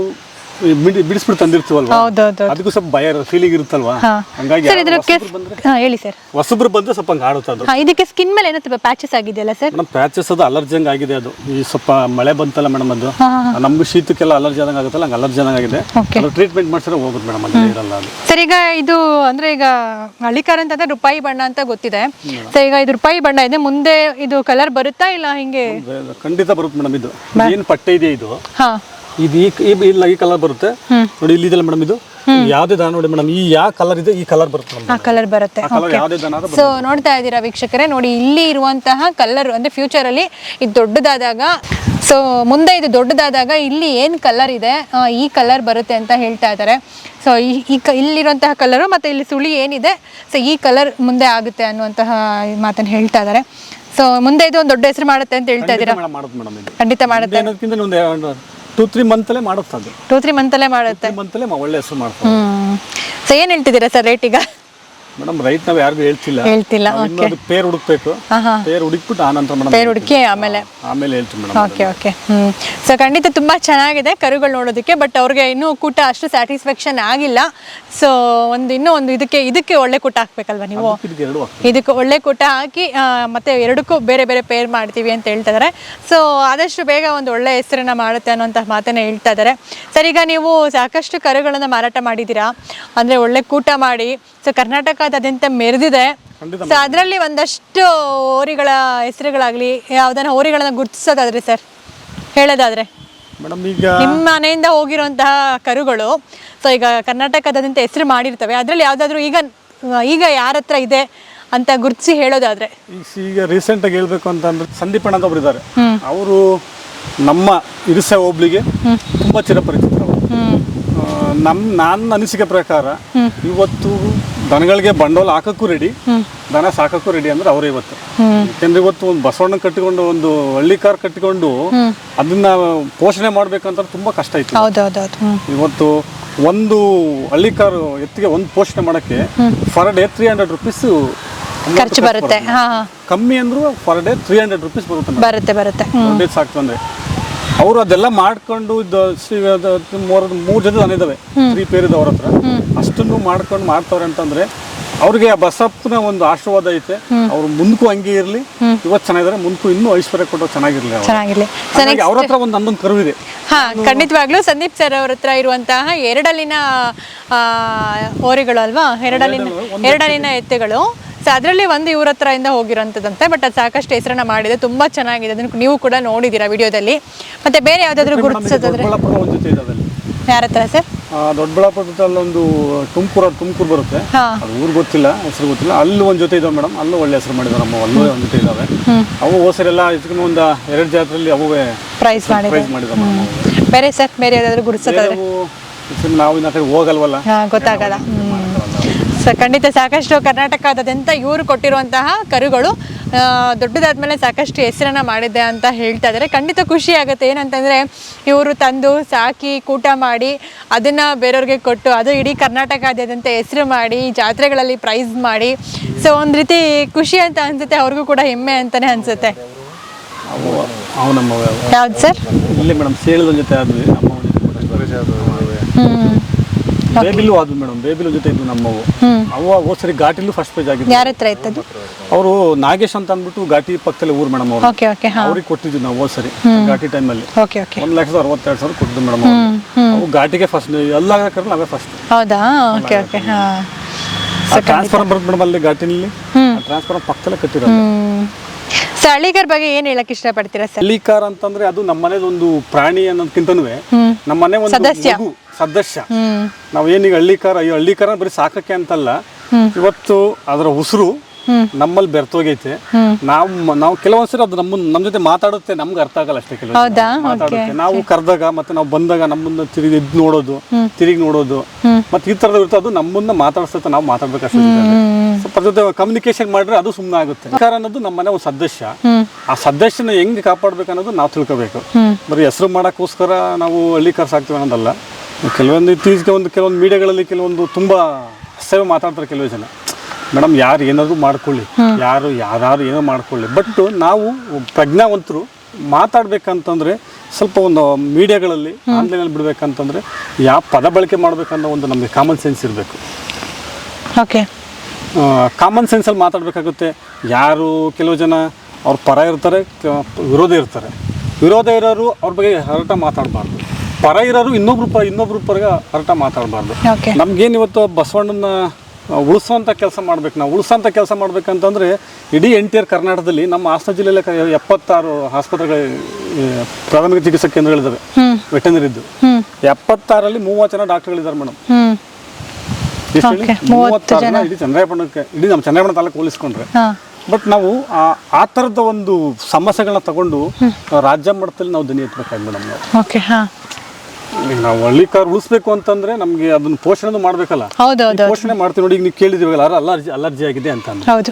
ಬಿಡಿಸ್ಬಿಟ್ಟು ತಂದಿರ್ತೀವಲ್ವಾ, ಅದಕ್ಕೂ ಸ್ವಲ್ಪ ಭಯ ಫೀಲಿಂಗ್ ಇರುತ್ತಲ್ವಾ. ಹಂಗಾಗಿ ಹೇಳಿ ಸರ್, ಹೊಸಬ್ರು ಬಂದ್ರೆ ಸ್ವಲ್ಪ ಆಡುತ್ತೆ ಅದು. ಇದಕ್ಕೆ ಸ್ಕಿನ್ ಮೇಲೆ ಏನೋ ಪ್ಯಾಚಸ್ ಆಗಿದೆಯಲ್ಲ ಸರ್? ಮೇಡಮ್ ಪ್ಯಾಚಸ್ ಅದು ಅಲರ್ಜಿ ಹಂಗ ಆಗಿದೆ. ಅದು ಈ ಸ್ವಲ್ಪ ಮಳೆ ಬಂತಲ್ಲ ಮೇಡಮ್, ಅದು ನಮ್ಗೆ ಶೀತಕ್ಕೆಲ್ಲ ಅಲರ್ಜಿ ಆದಂಗೆ ಆಗುತ್ತಲ್ಲ, ಹಂಗೆ ಅಲರ್ಜಿ ಆಗಿದೆ. ಟ್ರೀಟ್ಮೆಂಟ್ ಮಾಡ್ಸಿದ್ರೆ ಹೋಗುತ್ತೆ ಮೇಡಮ್, ಅದು ಇರಲ್ಲ ಅದು. ಸರ್ ಈಗ ಇದು ಅಂದ್ರೆ ಈಗ ಹಳ್ಳಿಕಾರ ಅಂತಂದ್ರೆ ರೂಪಾಯಿ ಬಣ್ಣ ಅಂತ ಗೊತ್ತಿದೆ. ಸೊ ಈಗ ಇದು ರೂಪಾಯಿ ಬಣ್ಣ ಇದೆ, ಮುಂದೆ ಇದು ಕಲರ್ ಬರುತ್ತಾ ಇಲ್ಲ ಹಿಂಗೆ? ಖಂಡಿತ ಬರುತ್ತೆ ಮೇಡಮ್. ಇದು ಏನ್ ಪಟ್ಟೆ ಇದೆ ಇದು, ಇದು ಇಲ್ಲ ಈ ಕಲರ್ ಬರುತ್ತೆ ನೋಡಿ. ಇಲ್ಲಿ ಇದೆಲ್ಲ ಮೇಡಮ್, ಇದು ಯಾವ್ದೇ ದನ ನೋಡಿ ಮೇಡಮ್, ಈ ಯಾವ ಕಲರ್ ಇದೆ ಈ ಕಲರ್ ಬರುತ್ತೆ. ಆ ಕಲರ್ ಬರುತ್ತೆ. ಸೊ ನೋಡ್ತಾ ಇದ್ದೀರಾ ವೀಕ್ಷಕರೇ, ನೋಡಿ ಇಲ್ಲಿ ಇರುವಂತಹ ಕಲರ್ ಅಂದ್ರೆ ಫ್ಯೂಚರ್ ಅಲ್ಲಿ ಇದು ದೊಡ್ಡದಾದಾಗ ಸೊ ಮುಂದೆ ಇದು ದೊಡ್ಡದಾದಾಗ ಇಲ್ಲಿ ಏನು ಕಲರ್ ಇದೆ ಈ ಕಲರ್ ಬರುತ್ತೆ ಅಂತ ಹೇಳ್ತಾ ಇದ್ದಾರೆ. ಸೊ ಇಲ್ಲಿರುವಂತಹ ಕಲರು ಮತ್ತು ಇಲ್ಲಿ ಸುಳಿ ಏನಿದೆ ಸೊ ಈ ಕಲರ್ ಮುಂದೆ ಆಗುತ್ತೆ ಅನ್ನುವಂತಹ ಮಾತನ್ನು ಹೇಳ್ತಾ ಇದ್ದಾರೆ. ಸೊ ಮುಂದೆ ಇದು ಒಂದು ದೊಡ್ಡ ಹೆಸರು ಮಾಡುತ್ತೆ ಅಂತ ಹೇಳ್ತಾ ಇದ್ದೀರಾ? ಖಂಡಿತ ಮಾಡುತ್ತೆ. 2-3 ಮಂತಲ್ಲೇ ಮಾಡುತ್ತೆ. 2-3 ಮಂತಲ್ಲೇ ಮಾಡುತ್ತೆ. ಒಳ್ಳೆ ಹೆಸರು ಮಾಡ್ತಾರೆ. ಸೊ ಏನು ಹೇಳ್ತಿದ್ದೀರಾ ಸರ್ ರೇಟಿಗ? ಮೇಡಮ್ ರೈಟ್ ನಾವು ಯಾರಿಗೂ ಹೇಳ್ತಿಲ್ಲ. ಪೇರ್ ಹುಡುಕ್ಬೇಕು. ಪೇರ್ ಹುಡುಕ್ಬಿಟ್ಟು ಆನಂತರ ಮೇಡಮ್ ಪೇರ್ ಹುಡುಕಿ ಆಮೇಲೆ ಹೇಳ್ತೀವಿ ಮೇಡಮ್. ಓಕೆ. ಸೊ ಖಂಡಿತ ತುಂಬ ಚೆನ್ನಾಗಿದೆ ಕರುಗಳು ನೋಡೋದಕ್ಕೆ. ಬಟ್ ಅವ್ರಿಗೆ ಇನ್ನೂ ಕೂಟ ಅಷ್ಟು ಸ್ಯಾಟಿಸ್ಫ್ಯಾಕ್ಷನ್ ಆಗಿಲ್ಲ. ಸೊ ಇನ್ನೂ ಒಂದು ಇದಕ್ಕೆ ಒಳ್ಳೆ ಕೂಟ ಹಾಕ್ಬೇಕಲ್ವ ನೀವು? ಇದಕ್ಕೆ ಒಳ್ಳೆ ಕೂಟ ಹಾಕಿ ಮತ್ತೆ ಎರಡಕ್ಕೂ ಬೇರೆ ಬೇರೆ ಪೇರ್ ಮಾಡ್ತೀವಿ ಅಂತ ಹೇಳ್ತಾ ಇದ್ದಾರೆ. ಸೊ ಆದಷ್ಟು ಬೇಗ ಒಂದು ಒಳ್ಳೆ ಹೆಸರನ್ನ ಮಾಡುತ್ತೆ ಅನ್ನೋಂಥ ಮಾತನ್ನ ಹೇಳ್ತಾ ಇದ್ದಾರೆ. ಸರ್, ಈಗ ನೀವು ಸಾಕಷ್ಟು ಕರುಗಳನ್ನು ಮಾರಾಟ ಮಾಡಿದ್ದೀರಾ, ಅಂದರೆ ಒಳ್ಳೆ ಕೂಟ ಮಾಡಿ. ಸೊ ಕರ್ನಾಟಕದಾದ್ಯಂತ ಮೆರೆದಿದೆ. ಸೊ ಅದರಲ್ಲಿ ಒಂದಷ್ಟು ಹೋರಿಗಳ ಹೆಸರುಗಳಾಗಲಿ ಯಾವುದನ್ನ ಹೋರಿಗಳನ್ನ ಗುರುತಿಸೋದಾದ್ರೆ ಸರ್ ಹೇಳೋದಾದ್ರೆ ಮೇಡಮ್, ಈಗ ನಿಮ್ಮ ಮನೆಯಿಂದ ಹೋಗಿರುವಂತಹ ಕರುಗಳು ಸೊ ಈಗ ಕರ್ನಾಟಕದಾದ್ಯಂತ ಹೆಸರು ಮಾಡಿರ್ತವೆ, ಅದರಲ್ಲಿ ಯಾವುದಾದ್ರೂ ಈಗ ಯಾರ ಹತ್ರ ಇದೆ ಅಂತ ಗುರುತಿಸಿ ಹೇಳೋದಾದ್ರೆ? ಈಗ ರೀಸೆಂಟ್ ಆಗಿ ಹೇಳ್ಬೇಕು ಅಂತಂದ್ರೆ ಸಂದೀಪ್ ಅಣ್ಣ ಅಂತ ಒಬ್ರು ಇದ್ದಾರೆ. ಅವರು ನಮ್ಮ ಇರಿಸೆ ಹೋಬ್ಳಿಗೆ ತುಂಬಾ ಚಿರಪರಿಚಿತರು. ನನ್ನ ಅನಿಸಿಕೆ ಪ್ರಕಾರ ಇವತ್ತು ದನಗಳಿಗೆ ಬಂಡವಾಳ ಹಾಕಕ್ಕೂ ರೆಡಿ, ದನ ಸಾಕಕ್ಕೂ ರೆಡಿ ಅಂದ್ರೆ ಅವರೇ ಇವತ್ತು. ಯಾಕೆಂದ್ರೆ ಇವತ್ತು ಒಂದು ಬಸವಣ್ಣ ಕಟ್ಟಿಕೊಂಡು ಒಂದು ಹಳ್ಳಿ ಕಾರ್ ಕಟ್ಟಿಕೊಂಡು ಅದನ್ನ ಪೋಷಣೆ ಮಾಡ್ಬೇಕಂತ ತುಂಬಾ ಕಷ್ಟ ಇತ್ತು. ಇವತ್ತು ಒಂದು ಹಳ್ಳಿ ಕಾರು ಎತ್ತಿಗೆ ಒಂದು ಪೋಷಣೆ ಮಾಡಕ್ಕೆ ಫರ್ ಡೇ 300 ರೂಪೀಸ್ ಖರ್ಚು ಬರುತ್ತೆ. ಕಮ್ಮಿ ಅಂದ್ರೂ ಫರ್ ಡೇ 300 ರೂಪೀಸ್ ಬರುತ್ತೆ. ಸಾಕ್ತು ಅಂದ್ರೆ ಅವರು ಅದೆಲ್ಲ ಮಾಡ್ಕೊಂಡು 3 ಜೊತೆ ದನ ಇದಾವೆ, 3 ಪೇರ್ ಇದಾವೆ ಅವ್ರ ಹತ್ರ. ಅಷ್ಟನ್ನು ಮಾಡ್ಕೊಂಡು ಮಾಡ್ತಾವ್ರೆ ಅಂತಂದ್ರೆ ಅವ್ರಿಗೆ ಆ ಬಸಪ್ಪನ ಒಂದು ಆಶೀರ್ವಾದ ಐತೆ. ಅವ್ರು ಮುಂದಕ್ಕೂ ಹಂಗೆ ಇರ್ಲಿ, ಇವತ್ತು ಚೆನ್ನಾಗಿದ್ದಾರೆ, ಮುಂದಕ್ಕೂ ಇನ್ನೂ ಐಶ್ವರ್ಯ ಕೊಟ್ಟು ಚೆನ್ನಾಗಿರ್ಲಿ. ಅವ್ರ ಹತ್ರ ಒಂದೊಂದು ಕರು ಇದೆ. ಖಂಡಿತವಾಗ್ಲೂ ಸಂದೀಪ್ ಸರ್ ಅವ್ರ ಹತ್ರ ಇರುವಂತಹ ಎರಡಲ್ಲಿನ ಹೋರಿಗಳು ಅಲ್ವಾ, ಎರಡಲ್ಲಿನ ಎತ್ತುಗಳು. ಸೊ ಅದರಲ್ಲಿ ಒಂದು ಇವ್ರ ಹತ್ರ ಇಂದ ಹೋಗಿರೋಂಥದ್ದಂತೆ. ಬಟ್ ಅದು ಸಾಕಷ್ಟು ಹೆಸರನ್ನ ಮಾಡಿದೆ, ತುಂಬಾ ಚೆನ್ನಾಗಿದೆ. ಅದನ್ನು ನೀವು ಕೂಡ ನೋಡಿದ್ದೀರಾ ವಿಡಿಯೋದಲ್ಲಿ. ಮತ್ತೆ ಬೇರೆ ಯಾವ್ದಾದ್ರು ಗುರುತಿಸೋದಾದ್ರೆ ಯಾರ ಹತ್ರ ಸರ್? ದೊಡ್ಡಬಳ್ಳಾಪುರದಲ್ಲಿ ಒಂದು ತುಮಕೂರು ಬರುತ್ತೆ, ಅದು ಊರು ಗೊತ್ತಿಲ್ಲ, ಹೆಸರು ಗೊತ್ತಿಲ್ಲ. ಅಲ್ಲಿ ಒಂದು ಜೊತೆ ಇದಾವೆ ಮೇಡಮ್, ಅಲ್ಲೂ ಒಳ್ಳೆ ಹೆಸರು ಮಾಡಿದಾರೆ. ನಮ್ಮ ಅಲ್ಲೂ ಒಂದು ಜೊತೆ ಇದಾವೆ. ಅವು ಹೋಸರೆಲ್ಲ ಇದಕ್ಕೆ ಒಂದು 2 ಜಾತ್ರೆಯಲ್ಲಿ ಅವೇ ಪ್ರೈಸ್ ಮಾಡಿದಾವೆ. ಬೇರೆ ಸರ್ ಬೇರೆ ಯಾವ್ದಾದ್ರು ಗುರುತಿಸೋದಾದ್ರೆ? ನಾವು ಇನ್ನ ಹೋಗಲ್ವಲ್ಲ, ಗೊತ್ತಾಗಲ್ಲ. ಸೊ ಖಂಡಿತ ಸಾಕಷ್ಟು ಕರ್ನಾಟಕದಾದ್ಯಂತ ಇವರು ಕೊಟ್ಟಿರುವಂತಹ ಕರುಗಳು ದೊಡ್ಡದಾದ್ಮೇಲೆ ಸಾಕಷ್ಟು ಹೆಸರನ್ನ ಮಾಡಿದೆ ಅಂತ ಹೇಳ್ತಾ ಇದ್ದಾರೆ. ಖಂಡಿತ ಖುಷಿ ಆಗುತ್ತೆ. ಏನಂತಂದರೆ ಇವರು ತಂದು ಸಾಕಿ ಕೂಟ ಮಾಡಿ ಅದನ್ನು ಬೇರೆಯವ್ರಿಗೆ ಕೊಟ್ಟು ಅದು ಇಡೀ ಕರ್ನಾಟಕದಾದ್ಯಂತ ಹೆಸರು ಮಾಡಿ ಜಾತ್ರೆಗಳಲ್ಲಿ ಪ್ರೈಸ್ ಮಾಡಿ, ಸೊ ಒಂದು ರೀತಿ ಖುಷಿ ಅಂತ ಅನಿಸುತ್ತೆ, ಅವ್ರಿಗೂ ಕೂಡ ಹೆಮ್ಮೆ ಅಂತಲೇ ಅನಿಸುತ್ತೆ. ಯಾವ್ದು ಸರ್? ಇಲ್ಲೇ ಮೇಡಮ್ ಸೇಳದ ಜೊತೆ ಆದ್ವಿ, ಬೇಬಿಲು ಆದ್ವಿ ಮೇಡಮ್. ಬೇಬಿಲು ಜೊತೆ ಇದ್ವು ನಮ್ಮವು. ಅವು ಸರಿ ಘಾಟಿಲು ಫಸ್ಟ್ ಪೇಜ್ ಆಗಿದ್ದು. ಯಾರ ಹತ್ರ ಇತ್ತದು? ಅವರು ನಾಗೇಶ್ ಅಂತ ಅಂದ್ಬಿಟ್ಟು ಘಾಟಿ ಪಕ್ಕದಲ್ಲಿ ಊರು ಮೇಡಮ್. ಅವರು ಅವ್ರಿಗೆ ಕೊಟ್ಟಿದ್ವಿ ನಾವು ಸರಿ ಘಾಟಿ ಟೈಮಲ್ಲಿ 1,62,000 ಕೊಟ್ಟಿದ್ದು ಮೇಡಮ್. ಅವು ಘಾಟಿಗೆ ಫಸ್ಟ್ ಎಲ್ಲ ನಾವೇ ಫಸ್ಟ್. ಹೌದಾ? ಟ್ರಾನ್ಸ್ಫಾರ್ಮರ್ ಬರುತ್ತೆ ಮೇಡಮ್ ಅಲ್ಲಿ ಘಾಟಿನಲ್ಲಿ. ಟ್ರಾನ್ಸ್ಫಾರ್ಮರ್ ಪಕ್ಕದಲ್ಲೇ ಕಟ್ಟಿರೋದು. ಹಳ್ಳಿಕಾರ್ ಬಗ್ಗೆ ಏನ್ ಹೇಳಕ್ ಇಷ್ಟಪಡ್ತೀರಾ ಸರ್? ಹಳ್ಳಿಕಾರ್ ಅಂತಂದ್ರೆ ಅದು ನಮ್ಮ ಮನೇಲಿ ಒಂದು ಪ್ರಾಣಿ ಅನ್ನೋದಕ್ಕಿಂತನೂ ನಮ್ಮ ಮನೆ ಒಂದು ಸದಸ್ಯ. ನಾವ್ ಏನೀಗ ಹಳ್ಳಿಕಾರ ಬರೀ ಸಾಕಕ್ಕೆ ಅಂತಲ್ಲ, ಇವತ್ತು ಅದರ ಉಸಿರು ನಮ್ಮಲ್ಲಿ ಬೆರ್ತೋಗೈತೆ. ನಾವು ಕೆಲವೊಂದ್ಸರಿ ಅದು ನಮ್ಮ ಜೊತೆ ಮಾತಾಡುತ್ತೆ, ನಮ್ಗೆ ಅರ್ಥ ಆಗಲ್ಲ ಅಷ್ಟೇ. ಕೆಲವು ಮಾತಾಡುತ್ತೆ, ನಾವು ಕರೆದಾಗ ಮತ್ತೆ ನಾವು ಬಂದಾಗ ನಮ್ಮನ್ನ ತಿರುಗಿ ನೋಡೋದು ಮತ್ತೆ ಈ ತರದ ಇರುತ್ತೆ. ಅದು ನಮ್ಮನ್ನ ಮಾತಾಡ್ಸುತ್ತೆ, ನಾವು ಮಾತಾಡ್ಬೇಕಷ್ಟೇ. ಸ್ವಲ್ಪ ಜೊತೆ ಕಮ್ಯುನಿಕೇಶನ್ ಮಾಡ್ರೆ ಅದು ಸುಮ್ಮನೆ ಆಗುತ್ತೆ. ಹಳ್ಳಿಕಾರ ಅನ್ನೋದು ನಮ್ಮ ಮನೆ ಒಂದು ಸದಸ್ಯ. ಆ ಸದಸ್ಯನ ಹೆಂಗ್ ಕಾಪಾಡ್ಬೇಕು ಅನ್ನೋದು ನಾವು ತಿಳ್ಕೋಬೇಕು. ಬರೀ ಹೆಸರು ಮಾಡಕ್ಕೋಸ್ಕರ ನಾವು ಹಳ್ಳಿಕಾರ ಸಾಕ್ತೀವಿ ಅನ್ನೋದಲ್ಲ. ಕೆಲವೊಂದು ಇತ್ತೀಚೆಗೆ ಕೆಲವೊಂದು ಮೀಡಿಯಾಗಳಲ್ಲಿ ಕೆಲವೊಂದು ತುಂಬಾ ಅಸಹ್ಯ ಮಾತಾಡ್ತಾರೆ ಕೆಲವು ಜನ. ಮೇಡಮ್, ಯಾರು ಏನಾದ್ರು ಮಾಡ್ಕೊಳ್ಳಿ, ಯಾರು ಏನೋ ಮಾಡ್ಕೊಳ್ಳಿ, ಬಟ್ ನಾವು ಪ್ರಜ್ಞಾವಂತರು ಮಾತಾಡ್ಬೇಕಂತಂದ್ರೆ ಸ್ವಲ್ಪ ಒಂದು ಮೀಡಿಯಾಗಳಲ್ಲಿ ಆನ್ಲೈನಲ್ಲಿ ಬಿಡ್ಬೇಕಂತಂದ್ರೆ ಯಾವ ಪದ ಬಳಕೆ ಮಾಡ್ಬೇಕನ್ನೋ ಒಂದು ನಮಗೆ ಕಾಮನ್ ಸೆನ್ಸ್ ಇರಬೇಕು. ಕಾಮನ್ ಸೆನ್ಸಲ್ಲಿ ಮಾತಾಡಬೇಕಾಗುತ್ತೆ. ಕೆಲವು ಜನ ಅವ್ರ ಪರ ಇರ್ತಾರೆ, ವಿರೋಧ ಇರೋರು ಅವ್ರ ಬಗ್ಗೆ ಹರಟ ಮಾತಾಡಬಾರ್ದು. ಪರ ಇರೋರು ಇನ್ನೊಬ್ರು ಪರಗೆ ಹರಟ ಮಾತಾಡಬಾರ್ದು. ನಮ್ಗೇನು ಇವತ್ತು ಬಸವಣ್ಣನ ಉಳಿಸೋಂಥ ಕೆಲಸ ಮಾಡ್ಬೇಕು. ನಾವು ಉಳಿಸೋಂಥ ಕೆಲಸ ಮಾಡ್ಬೇಕಂತಂದ್ರೆ ಇಡೀ ಎಂಟಿಯರ್ ಕರ್ನಾಟಕದಲ್ಲಿ ನಮ್ಮ ಹಾಸನ ಜಿಲ್ಲೆಯಲ್ಲಿ 76 ಆಸ್ಪತ್ರೆಗಳು, ಪ್ರಾಥಮಿಕ ಚಿಕಿತ್ಸಾ ಕೇಂದ್ರಗಳಿದ್ದಾವೆ, ವೆಟನರಿದ್ದು. 76ರಲ್ಲಿ 30 ಜನ ಡಾಕ್ಟರ್ಗಳಿದ್ದಾರೆ ಮೇಡಮ್. 30 ಜನ ಇಡೀ ನಮ್ಮ ಚನ್ನರಾಯಪಟ್ಟಣ ತಾಲೂಕು ಹೋಲಿಸ್ಕೊಂಡ್ರೆ ಬಟ್ ನಾವು ಆ ಥರದ ಒಂದು ಸಮಸ್ಯೆಗಳನ್ನ ತಗೊಂಡು ರಾಜ್ಯ ಮಟ್ಟದಲ್ಲಿ ನಾವು ದನಿ ಎತ್ತಬೇಕಾಗಿ ಮೇಡಮ್. ಓಕೆ ಹಾಂ, ನಾವು ಹಳ್ಳಿ ಕಾರ್ ಉಳಿಸ್ಬೇಕು ಅಂತಂದ್ರೆ ನಮ್ಗೆ ಅದನ್ನ ಪೋಷಣೆ ಮಾಡ್ಬೇಕಲ್ಲ. ಹೌದೌದು ಪೋಷಣೆ ಮಾಡ್ತೀವಿ ನೋಡಿ. ಈಗ ನೀವು ಕೇಳಿದಿವಿ ಅಲರ್ಜಿ ಆಗಿದೆ ಅಂತ ಅಂದ್ರೆ ಹೌದು.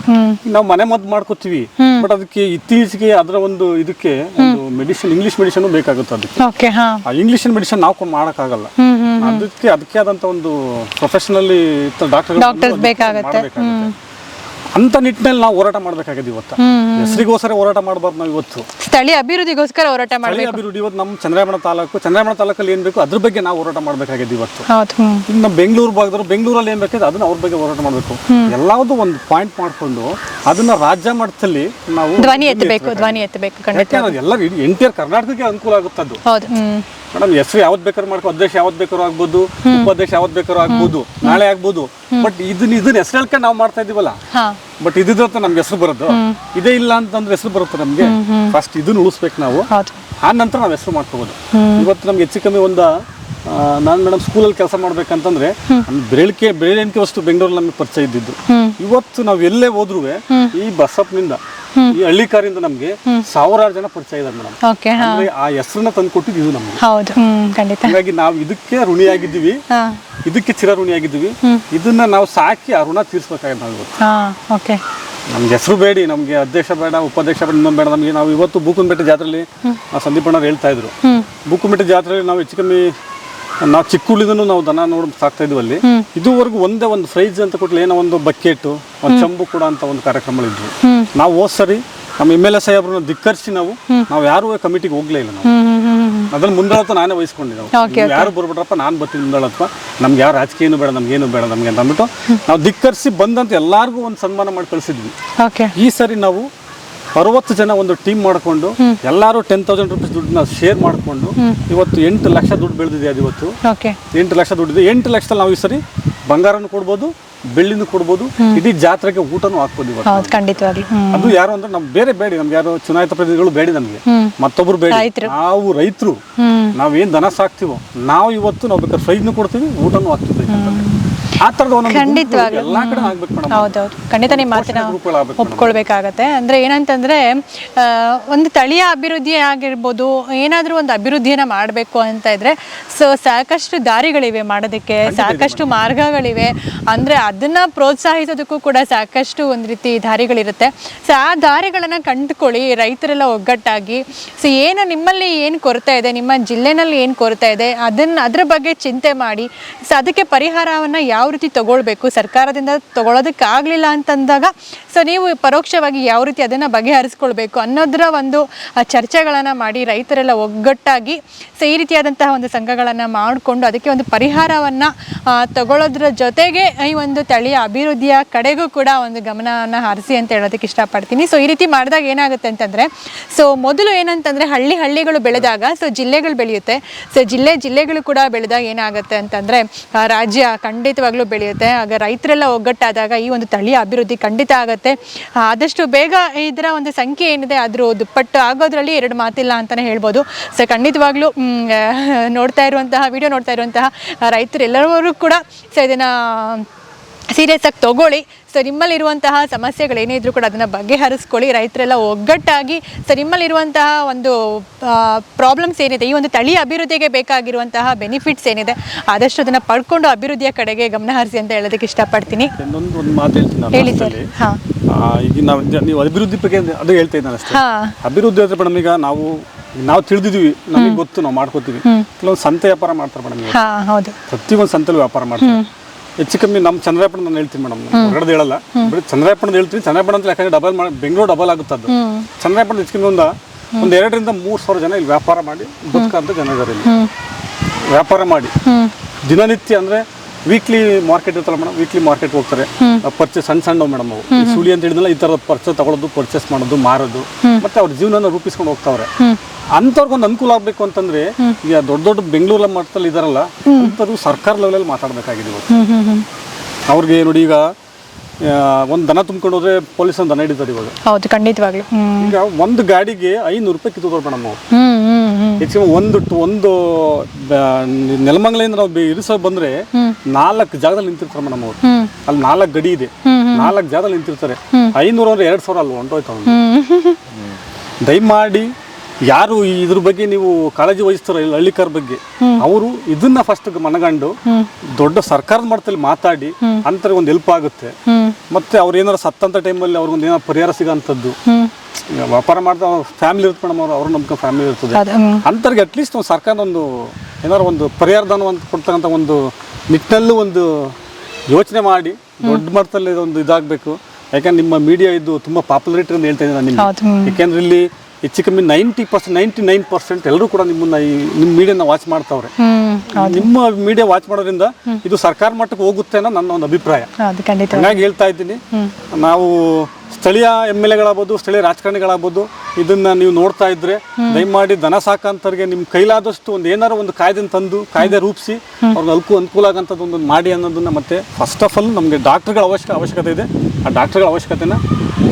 ನಾವು ಮನೆ ಮದ್ದು ಮಾಡ್ಕೋತೀವಿ, ಬಟ್ ಅದಕ್ಕೆ ಇತ್ತೀಚೆಗೆ ಅದರ ಒಂದು ಇದಕ್ಕೆ ಒಂದು ಮೆಡಿಸಿನ್, ಇಂಗ್ಲಿಷ್ ಮೆಡಿಸಿನ್ ಬೇಕಾಗುತ್ತೆ ಅದಕ್ಕೆ. ಓಕೆ ಹಾಂ, ಆ ಇಂಗ್ಲಿಷ್ ಮೆಡಿಸಿನ್ ನಾವು ಮಾಡೋಕ್ಕಾಗಲ್ಲ. ಅದಕ್ಕೆ ಆದಂತ ಒಂದು ಪ್ರೊಫೆಷನಲಿ ಡಾಕ್ಟರ್ಸ್ ಬೇಕಾಗುತ್ತೆ. ಅಂತ ನಿಟ್ಟಿನಲ್ಲಿ ನಾವು ಹೋರಾಟ ಮಾಡ್ಬೇಕಾಗಿದೆ ಇವತ್ತು. ಹೆಸರಿಗೋಸ್ಕರ ಹೋರಾಟ ಮಾಡಬಾರ್ದು ನಾವು ಇವತ್ತು. ಸ್ಥಳೀಯ ಅಭಿವೃದ್ಧಿಗೋಸ್ಕರ ಹೋರಾಟ ಮಾಡಬೇಕು. ಅಭಿವೃದ್ಧಿ ಇವತ್ತು ನಮ್ಮ ಚಂದ್ರಾಯಪಟ್ಟಣ ತಾಲೂಕಲ್ಲಿ ಏನ್ ಬೇಕು ಅದ್ರ ಬಗ್ಗೆ ನಾವು ಹೋರಾಟ ಮಾಡ್ಬೇಕಾಗಿದೆ ಇವತ್ತು. ಹೌದು. ಇನ್ನು ನಮ್ಮ ಬೆಂಗಳೂರು ಭಾಗದವರು ಬೆಂಗಳೂರಲ್ಲಿ ಏನ್ ಬೇಕಾದ್ರೆ ಅದನ್ನ ಅವ್ರ ಬಗ್ಗೆ ಹೋರಾಟ ಮಾಡಬೇಕು. ಎಲ್ಲಾವುದು ಒಂದು ಪಾಯಿಂಟ್ ಮಾಡ್ಕೊಂಡು ಅದನ್ನ ರಾಜ್ಯ ಮಟ್ಟದಲ್ಲಿ ನಾವು ಧ್ವನಿ ಎತ್ತಬೇಕು. ಯಾಕೆಂದ್ರೆ ಎಲ್ಲ ಎಂಟಿಯರ್ ಕರ್ನಾಟಕಕ್ಕೆ ಅನುಕೂಲ ಆಗುತ್ತದು. ಹೌದು ಮೇಡಮ್, ಹೆಸರು ಯಾವ್ದು ಬೇಕಾದ್ರೂ ಮಾಡ್ಕೊ, ಅಧ್ಯಕ್ಷ ಯಾವ್ದು ಬೇಕಾದ್ರೂ ಆಗ್ಬೋದು, ಉಪಾಧ್ಯಕ್ಷ ಯಾವ್ದು ಬೇಕಾದ್ರೂ ಆಗ್ಬೋದು, ನಾಳೆ ಆಗ್ಬೋದು. ಬಟ್ ಇದನ್ನ ಹೆಸರು ಹೇಳ್ಕೊಂಡು ನಾವು ಮಾಡ್ತಾ ಇದೀವಲ್ಲ. ಬಟ್ ಇದಿದ್ರೆ ನಮ್ಗೆ ಹೆಸರು ಬರೋದು. ಇದೇ ಇಲ್ಲ ಅಂತಂದ್ರೆ ಹೆಸರು ಬರುತ್ತೆ ನಮ್ಗೆ. ಫಸ್ಟ್ ಇದನ್ನ ಉಳಿಸ್ಬೇಕು ನಾವು, ಆ ನಂತರ ನಾವು ಹೆಸರು ಮಾಡ್ಕೋಬಹುದು. ಇವತ್ತು ನಮ್ಗೆ ಹೆಚ್ಚು ಕಮ್ಮಿ ನಾನು ಮೇಡಮ್ ಸ್ಕೂಲಲ್ಲಿ ಕೆಲಸ ಮಾಡ್ಬೇಕಂತಂದ್ರೆ ಬೆರಳಿಕೆ ವಸ್ತು ಬೆಂಗಳೂರಲ್ಲಿ ನಮ್ಗೆ ಪರಿಚಯ ಇದ್ದಿದ್ದು. ಇವತ್ತು ನಾವು ಎಲ್ಲೇ ಹೋದ್ರು ಈ ಬಸ್ಸಪ್ನಿಂದ, ಈ ಹಳ್ಳಿ ಕಾರಿಂದ ನಮ್ಗೆ ಸಾವಿರಾರು ಜನ ಪರಿಚಯ ಇದ್ದಾರೆ ಮೇಡಮ್. ಅಂದ್ರೆ ಆ ಹೆಸರನ್ನ ತಂದು ಕೊಟ್ಟಿದ್ದು ಇದು ನಮ್ಗೆ. ಹಾಗಾಗಿ ನಾವು ಇದಕ್ಕೆ ಋಣಿಯಾಗಿದ್ದೀವಿ, ಇದಕ್ಕೆ ಚಿರ ಋಣಿಯಾಗಿದ್ದೀವಿ. ಇದನ್ನ ನಾವು ಸಾಕಿ ಆ ಋಣ ತೀರ್ಸ್ಬೇಕಾಗಿದೆ ನಾವು ಇವತ್ತು. ನಮ್ಗೆ ಹೆಸರು ಬೇಡಿ, ನಮ್ಗೆ ಅಧ್ಯಕ್ಷ ಬೇಡ, ಉಪಾಧ್ಯಕ್ಷ ಬೇಡ, ಇನ್ನೊಂದು ಬೇಡ ನಮ್ಗೆ. ನಾವು ಇವತ್ತು ಬೂಕುನಬೆಟ್ಟ ಜಾತ್ರೆಯಲ್ಲಿ ಸಂದೀಪಣ್ಣವ್ರು ಹೇಳ್ತಾ ಇದ್ರು, ಬೂಕುನಬೆಟ್ಟ ಜಾತ್ರೆಯಲ್ಲಿ ನಾವು ಹೆಚ್ಚು ಕಮ್ಮಿ ನಾವು ಚಿಕ್ಕುಳಿದನು ನಾವು ದನ ನೋಡಿ ಸಾಕ್ತಾ ಇದ್ವಿ. ಅಲ್ಲಿ ಇದುವರೆಗೂ ಒಂದೇ ಒಂದು ಪ್ರೈಸ್ ಅಂತ ಕೊಟ್ಲಿ, ಏನೋ ಒಂದು ಬಕೆಟ್, ಒಂದು ಚಂಬು ಕೂಡ ಅಂತ ಒಂದು ಕಾರ್ಯಕ್ರಮಗಳಿದ್ವು. ನಾವು ಹೋದ್ ಸರಿ ನಮ್ಮ MLA ಸಾಹೇಬ್ರನ್ನ ಧಿಕ್ಕರಿಸಿ ನಾವು ಯಾರು ಕಮಿಟಿಗೆ ಹೋಗ್ಲೇ ಇಲ್ಲ. ನಾವು ಅದ್ರಲ್ಲಿ ಮುಂದಾಳತ್ವ ನಾನೇ ವಹಿಸ್ಕೊಂಡೆ. ನಾವು ಯಾರು ಬರ್ಬಿಟ್ರಪ್ಪ, ನಾನು ಬರ್ತೀನಿ ಮುಂದಾಳತ್ವ, ನಮ್ಗೆ ಯಾವ ರಾಜಕೀಯನೂ ಬೇಡ, ನಮ್ಗೇನು ಬೇಡ ನಮ್ಗೆ ಅಂತ ಅಂದ್ಬಿಟ್ಟು ನಾವು ಧಿಕ್ಕರಿಸಿ ಬಂದಂತ ಎಲ್ಲಾರ್ಗು ಒಂದು ಸನ್ಮಾನ ಮಾಡಿ ಕಳಿಸಿದ್ವಿ. ಈ ಸರಿ ನಾವು 60 ಜನ ಒಂದು ಟೀಮ್ ಮಾಡ್ಕೊಂಡು ಎಲ್ಲಾರು 10,000 ರೂಪೀಸ್ ದುಡ್ಡನ್ನ ಶೇರ್ ಮಾಡ್ಕೊಂಡು ಇವತ್ತು 8 ಲಕ್ಷ ದುಡ್ಡು ಬೆಳೆದಿದೆ. ಅದು ಇವತ್ತು 8 ಲಕ್ಷ ದುಡ್ಡಿದೆ. 8 ಲಕ್ಷದಲ್ಲಿ ನಾವು ಈ ಸರಿ ಬಂಗಾರನು ಕೊಡ್ಬೋದು, ಬೆಳ್ಳಿನೂ ಕೊಡ್ಬೋದು, ಇಡೀ ಜಾತ್ರೆಗೆ ಊಟನೂ ಹಾಕ್ಬೋದು ಇವತ್ತು. ಖಂಡಿತವಾಗ್ಲೂ ಅದು ಯಾರು ಅಂದ್ರೆ ನಮ್ಗೆ ಬೇರೆ ಬೇಡಿ, ನಮ್ಗೆ ಯಾರು ಚುನಾಯಿತ ಪ್ರತಿನಿಧಿಗಳು ಬೇಡಿ, ನಮ್ಗೆ ಮತ್ತೊಬ್ರು ಬೇಡಿ. ನಾವು ರೈತರು, ನಾವೇನ್ ದನ ಸಾಕ್ತಿವೋ ನಾವು ಇವತ್ತು ನಾವು ಬೇಕಾದ್ರೆ ಪ್ರೈಜ್ನು ಕೊಡ್ತೀವಿ, ಊಟನೂ ಹಾಕ್ತೀವಿ. ಆ ಥರದ ಖಂಡಿತವಾಗ್ಲೂ ಹೌದೌದು, ಖಂಡಿತ ನಿಮ್ಮ ಮಾತಿನ ಒಪ್ಕೊಳ್ಬೇಕಾಗತ್ತೆ. ಅಂದ್ರೆ ಏನಂತಂದ್ರೆ ಒಂದು ತಳಿಯ ಅಭಿವೃದ್ಧಿ ಆಗಿರ್ಬೋದು, ಏನಾದರೂ ಒಂದು ಅಭಿವೃದ್ಧಿಯನ್ನ ಮಾಡಬೇಕು ಅಂತ ಇದ್ರೆ ಸಾಕಷ್ಟು ದಾರಿಗಳಿವೆ ಮಾಡೋದಕ್ಕೆ, ಸಾಕಷ್ಟು ಮಾರ್ಗಗಳಿವೆ. ಅಂದ್ರೆ ಅದನ್ನ ಪ್ರೋತ್ಸಾಹಿಸೋದಕ್ಕೂ ಕೂಡ ಸಾಕಷ್ಟು ಒಂದು ರೀತಿ ದಾರಿಗಳಿರುತ್ತೆ. ಆ ದಾರಿಗಳನ್ನ ಕಂಡುಕೊಳ್ಳಿ, ರೈತರೆಲ್ಲ ಒಗ್ಗಟ್ಟಾಗಿ. ಏನು ನಿಮ್ಮಲ್ಲಿ ಏನು ಕೊರತೆ ಇದೆ, ನಿಮ್ಮ ಜಿಲ್ಲೆನಲ್ಲಿ ಏನು ಕೊರತೆ ಇದೆ, ಅದ್ರ ಬಗ್ಗೆ ಚಿಂತೆ ಮಾಡಿ ಅದಕ್ಕೆ ಪರಿಹಾರವನ್ನ ಯಾವ ರೀತಿ ತಗೊಳ್ಬೇಕು, ಸರ್ಕಾರದಿಂದ ತಗೊಳ್ಳೋದಕ್ಕಾಗಲಿಲ್ಲ ಅಂತಂದಾಗ ನೀವು ಪರೋಕ್ಷವಾಗಿ ಯಾವ ರೀತಿ ಅದನ್ನು ಬಗೆಹರಿಸ್ಕೊಳ್ಬೇಕು ಅನ್ನೋದರ ಒಂದು ಚರ್ಚೆಗಳನ್ನು ಮಾಡಿ ರೈತರೆಲ್ಲ ಒಗ್ಗಟ್ಟಾಗಿ ಈ ರೀತಿಯಾದಂತಹ ಒಂದು ಸಂಘಗಳನ್ನು ಮಾಡಿಕೊಂಡು ಅದಕ್ಕೆ ಒಂದು ಪರಿಹಾರವನ್ನು ತಗೊಳ್ಳೋದ್ರ ಜೊತೆಗೆ ಈ ಒಂದು ತಳಿಯ ಅಭಿವೃದ್ಧಿಯ ಕಡೆಗೂ ಕೂಡ ಒಂದು ಗಮನವನ್ನು ಹರಿಸಿ ಅಂತ ಹೇಳೋದಕ್ಕೆ ಇಷ್ಟಪಡ್ತೀನಿ. ಈ ರೀತಿ ಮಾಡಿದಾಗ ಏನಾಗುತ್ತೆ ಅಂತಂದರೆ ಮೊದಲು ಏನಂತಂದರೆ ಹಳ್ಳಿಗಳು ಬೆಳೆದಾಗ ಜಿಲ್ಲೆಗಳು ಬೆಳೆಯುತ್ತೆ. ಜಿಲ್ಲೆಗಳು ಕೂಡ ಬೆಳೆದಾಗ ಏನಾಗುತ್ತೆ ಅಂತಂದರೆ ರಾಜ್ಯ ಖಂಡಿತವಾಗ್ಲೂ ಬೆಳೆಯುತ್ತೆ. ಆಗ ರೈತರೆಲ್ಲ ಒಗ್ಗಟ್ಟಾದಾಗ ಈ ಒಂದು ತಳಿಯ ಅಭಿವೃದ್ಧಿ ಖಂಡಿತ ಆಗುತ್ತೆ. ಆದಷ್ಟು ಬೇಗ ಇದರ ಒಂದು ಸಂಖ್ಯೆ ಏನಿದೆ ಅದ್ರ ದುಪ್ಪಟ್ಟು ಆಗೋದ್ರಲ್ಲಿ ಎರಡು ಮಾತಿಲ್ಲ ಅಂತಲೇ ಹೇಳ್ಬೋದು. ಖಂಡಿತವಾಗ್ಲೂ ವಿಡಿಯೋ ನೋಡ್ತಾ ಇರುವಂತಹ ರೈತರೆಲ್ಲರೂ ಕೂಡ ಇದನ್ನು ಸೀರಿಯಸ್ ಆಗಿ ತಗೊಳ್ಳಿ. ನಿಮ್ಮಲ್ಲಿರುವಂತಹ ಸಮಸ್ಯೆಗಳೇನೇ ಇದ್ರೂ ಕೂಡ ಅದನ್ನು ಬಗೆಹರಿಸ್ಕೊಳ್ಳಿ. ರೈತರೆಲ್ಲ ಒಗ್ಗಟ್ಟಾಗಿ ನಿಮ್ಮಲ್ಲಿರುವಂತಹ ಒಂದು ಪ್ರಾಬ್ಲಮ್ಸ್ ಏನಿದೆ, ಈ ಒಂದು ತಳಿ ಅಭಿವೃದ್ಧಿಗೆ ಬೇಕಾಗಿರುವಂತಹ ಬೆನಿಫಿಟ್ಸ್ ಏನಿದೆ ಆದಷ್ಟು ಅದನ್ನು ಪಡ್ಕೊಂಡು ಅಭಿವೃದ್ಧಿಯ ಕಡೆಗೆ ಗಮನ ಹರಿಸಿ ಅಂತ ಹೇಳೋದಕ್ಕೆ ಇಷ್ಟಪಡ್ತೀನಿ. ಒಂದು ಮಾತು ಹೇಳ್ತೀನಿ. ಹೇಳಿ ಸರ್. ಈಗ ನೀವು ಅಭಿವೃದ್ಧಿ ಬಗ್ಗೆ ಅದು ಹೇಳ್ತಾ ಇದ್ದಾನೆ ಅಷ್ಟೇ. ಅಭಿವೃದ್ಧಿ ಅಂದ್ರೆ ಮೇಡಮ್, ಈಗ ನಾವು ತಿಳಿದಿದ್ವಿ, ನಮಗೆ ಗೊತ್ತು, ನಾವು ಮಾಡ್ಕೋತೀವಿ. ಕೆಲವೊಂದು ಸಂತೆ ವ್ಯಾಪಾರ ಮಾಡ್ತಾರೆ ಮೇಡಮ್. ಹೌದು, ಪ್ರತಿಯೊಂದು ಸಂತೆಲಿ ವ್ಯಾಪಾರ ಮಾಡ್ತಾರೆ. ಹೆಚ್ಚು ಕಮ್ಮಿ ನಮ್ಮ ಚಂದ್ರಾಯಪಟ್ಟಣ ನಾನು ಹೇಳ್ತೀನಿ ಮೇಡಮ್, ಹೊರಗಡೆ ಹೇಳಲ್ಲ, ಬರೀ ಚಂದ್ರಾಯಪಟ್ಟಣ ಹೇಳ್ತೀನಿ. ಚಂದ್ರಾಯಪಟ್ಟಣ ಅಂತ ಯಾಕಂದ್ರೆ ಬೆಂಗಳೂರು ಡಬಲ್ ಆಗುತ್ತೆ. ಅದು ಚಂದ್ರಾಯಪಟ್ಟಣ ಹೆಚ್ಚು ಕಮ್ಮಿ ಒಂದು 2,000 ರಿಂದ 3,000 ಜನ ಇಲ್ಲಿ ವ್ಯಾಪಾರ ಮಾಡಿ ಬದುಕಂತ ಜನ ಇದ್ದಾರೆ. ಇಲ್ಲಿ ವ್ಯಾಪಾರ ಮಾಡಿ ದಿನನಿತ್ಯ ಅಂದ್ರೆ ವೀಕ್ಲಿ ಮಾರ್ಕೆಟ್ ಇರ್ತಲ್ಲ ಮೇಡಮ್, ವೀಕ್ಲಿ ಮಾರ್ಕೆಟ್ ಹೋಗ್ತಾರೆ. ಪರ್ಚೇಸ್ ಸಣ್ಣ ಮೇಡಮ್, ಅವು ಸುಳಿ ಅಂತ ಹೇಳಿದ್ನಲ್ಲ, ಈ ಥರದ ತಗೊಳ್ಳೋದು, ಪರ್ಚೇಸ್ ಮಾಡೋದು, ಮಾರೋದು, ಮತ್ತೆ ಅವ್ರ ಜೀವನ ರೂಪಿಸ್ಕೊಂಡು ಹೋಗ್ತಾವ್ರೆ. ಅಂಥವ್ರಿಗೊಂದು ಅನುಕೂಲ ಆಗಬೇಕು ಅಂತಂದ್ರೆ ಈಗ ದೊಡ್ಡ ಬೆಂಗಳೂರಲ್ಲಿ ಮಟ್ಟದಲ್ಲಿ ಇದಾರಲ್ಲ, ಅಂಥವ್ರು ಸರ್ಕಾರ ಲೆವೆಲಲ್ಲಿ ಮಾತಾಡಬೇಕಾಗಿದೆ. ಅವ್ರಿಗೆ ನೋಡಿ, ಈಗ ಒಂದು ದನ ತುಂಬ್ಕೊಂಡು ಹೋದ್ರೆ ಪೊಲೀಸ್ ದನ ಹಿಡಿತಾರೆ ಇವಾಗ. ಹೌದು, ಖಂಡಿತವಾಗ್ಲೂ. ಈಗ ಒಂದು ಗಾಡಿಗೆ 500 ರೂಪಾಯಿ ಕಿತ್ತೋದ್ರು ಮೇಡಮ್. ನಾವು ಹೆಚ್ಚು ಒಂದು ನೆಲಮಂಗಲಿಂದ ನಾವು ಇರಿಸೋ ಬಂದ್ರೆ 4 ಜಾಗದಲ್ಲಿ ನಿಂತಿರ್ತಾರೆ ಮೇಡಮ್. ಅವರು ಅಲ್ಲಿ 4 ಗಡಿ ಇದೆ, 4 ಜಾಗದಲ್ಲಿ ನಿಂತಿರ್ತಾರೆ. 500 ಅಂದ್ರೆ 2,000 ಅಲ್ಲಿ ಹೊಂಟೋಯ್ತು ಅವ್ನು. ದಯಮಾಡಿ ಯಾರು ಇದ್ರ ಬಗ್ಗೆ ನೀವು ಕಾಳಜಿ ವಹಿಸ್ತಾರೋ ಹಳ್ಳಿಕಾರ ಬಗ್ಗೆ, ಅವರು ಇದನ್ನ ಫಸ್ಟ್ ಮನಗಂಡು ದೊಡ್ಡ ಸರ್ಕಾರದ ಮಟ್ಟದಲ್ಲಿ ಮಾತಾಡಿ ಅಂತರ ಒಂದು ಹೆಲ್ಪ್ ಆಗುತ್ತೆ. ಮತ್ತೆ ಅವ್ರು ಏನಾರು ಸತ್ತಂತ ಟೈಮಲ್ಲಿ ಅವ್ರಿಗೊಂದು ಏನಾರು ಪರಿಹಾರ ಸಿಗೋಂಥದ್ದು. ವ್ಯಾಪಾರ ಮಾಡ್ತಾ ಫ್ಯಾಮಿಲಿ ಇರುತ್ತೆ ಮೇಡಮ್, ಅವ್ರ ನಮ್ಗೆ ಫ್ಯಾಮಿಲಿ ಇರ್ತದೆ. ಅಂತರ್ಗೆ ಅಟ್ಲೀಸ್ಟ್ ಒಂದು ಸರ್ಕಾರ ಒಂದು ಏನಾರು ಒಂದು ಪರಿಹಾರದಾನ ಅಂತ ಕೊಡ್ತಕ್ಕಂಥ ಒಂದು ನಿಟ್ಟಿನಲ್ಲೂ ಒಂದು ಯೋಚನೆ ಮಾಡಿ ದೊಡ್ಡ ಮಟ್ಟದಲ್ಲಿ ಒಂದು ಇದಾಗಬೇಕು. ಯಾಕಂದ್ರೆ ನಿಮ್ಮ ಮೀಡಿಯಾ ಇದು ತುಂಬ ಪಾಪ್ಯುಲಾರಿಟಿ ಅಂತ ಹೇಳ್ತಾ ಇದ್ದೀನಿ ನಾನು ನಿಮಗೆ. ಯಾಕೆಂದ್ರೆ ಇಲ್ಲಿ ಹೆಚ್ಚು ಕಮ್ಮಿ 90%, 99% ಎಲ್ಲರೂ ಕೂಡ ನಿಮ್ಮನ್ನ ನಿಮ್ಮ ಮೀಡಿಯಾನ ವಾಚ್ ಮಾಡ್ತಾವ್ರೆ. ನಿಮ್ಮ ಮೀಡಿಯಾ ವಾಚ್ ಮಾಡೋದ್ರಿಂದ ಇದು ಸರ್ಕಾರ ಮಟ್ಟಕ್ಕೆ ಹೋಗುತ್ತೆ ಅನ್ನೋ ನನ್ನ ಒಂದು ಅಭಿಪ್ರಾಯ. ಹಾಗಾಗಿ ಹೇಳ್ತಾ ಇದ್ದೀನಿ, ನಾವು ಸ್ಥಳೀಯ MLAಗಳಾಗ್ಬೋದು, ಸ್ಥಳೀಯ ರಾಜಕಾರಣಿಗಳಾಗ್ಬೋದು, ಇದನ್ನ ನೀವು ನೋಡ್ತಾ ಇದ್ರೆ ದಯಮಾಡಿ ದನ ಸಾಕಂತವ್ರಿಗೆ ನಿಮ್ಮ ಕೈಲಾದಷ್ಟು ಒಂದು ಏನಾರು ಒಂದು ಕಾಯ್ದೆ ತಂದು ಕಾಯ್ದೆ ರೂಪಿಸಿ ಅವ್ರಿಗೆ ಅನುಕೂಲ ಆಗಂಥದ್ದು ಒಂದು ಮಾಡಿ ಅನ್ನೋದನ್ನ. ಮತ್ತೆ ಫಸ್ಟ್ ಆಫ್ ಆಲ್ ನಮಗೆ ಡಾಕ್ಟರ್ಗಳ ಅವಶ್ಯಕತೆ ಇದೆ. ಆ ಡಾಕ್ಟರ್ಗಳ ಅವಶ್ಯಕತೆನ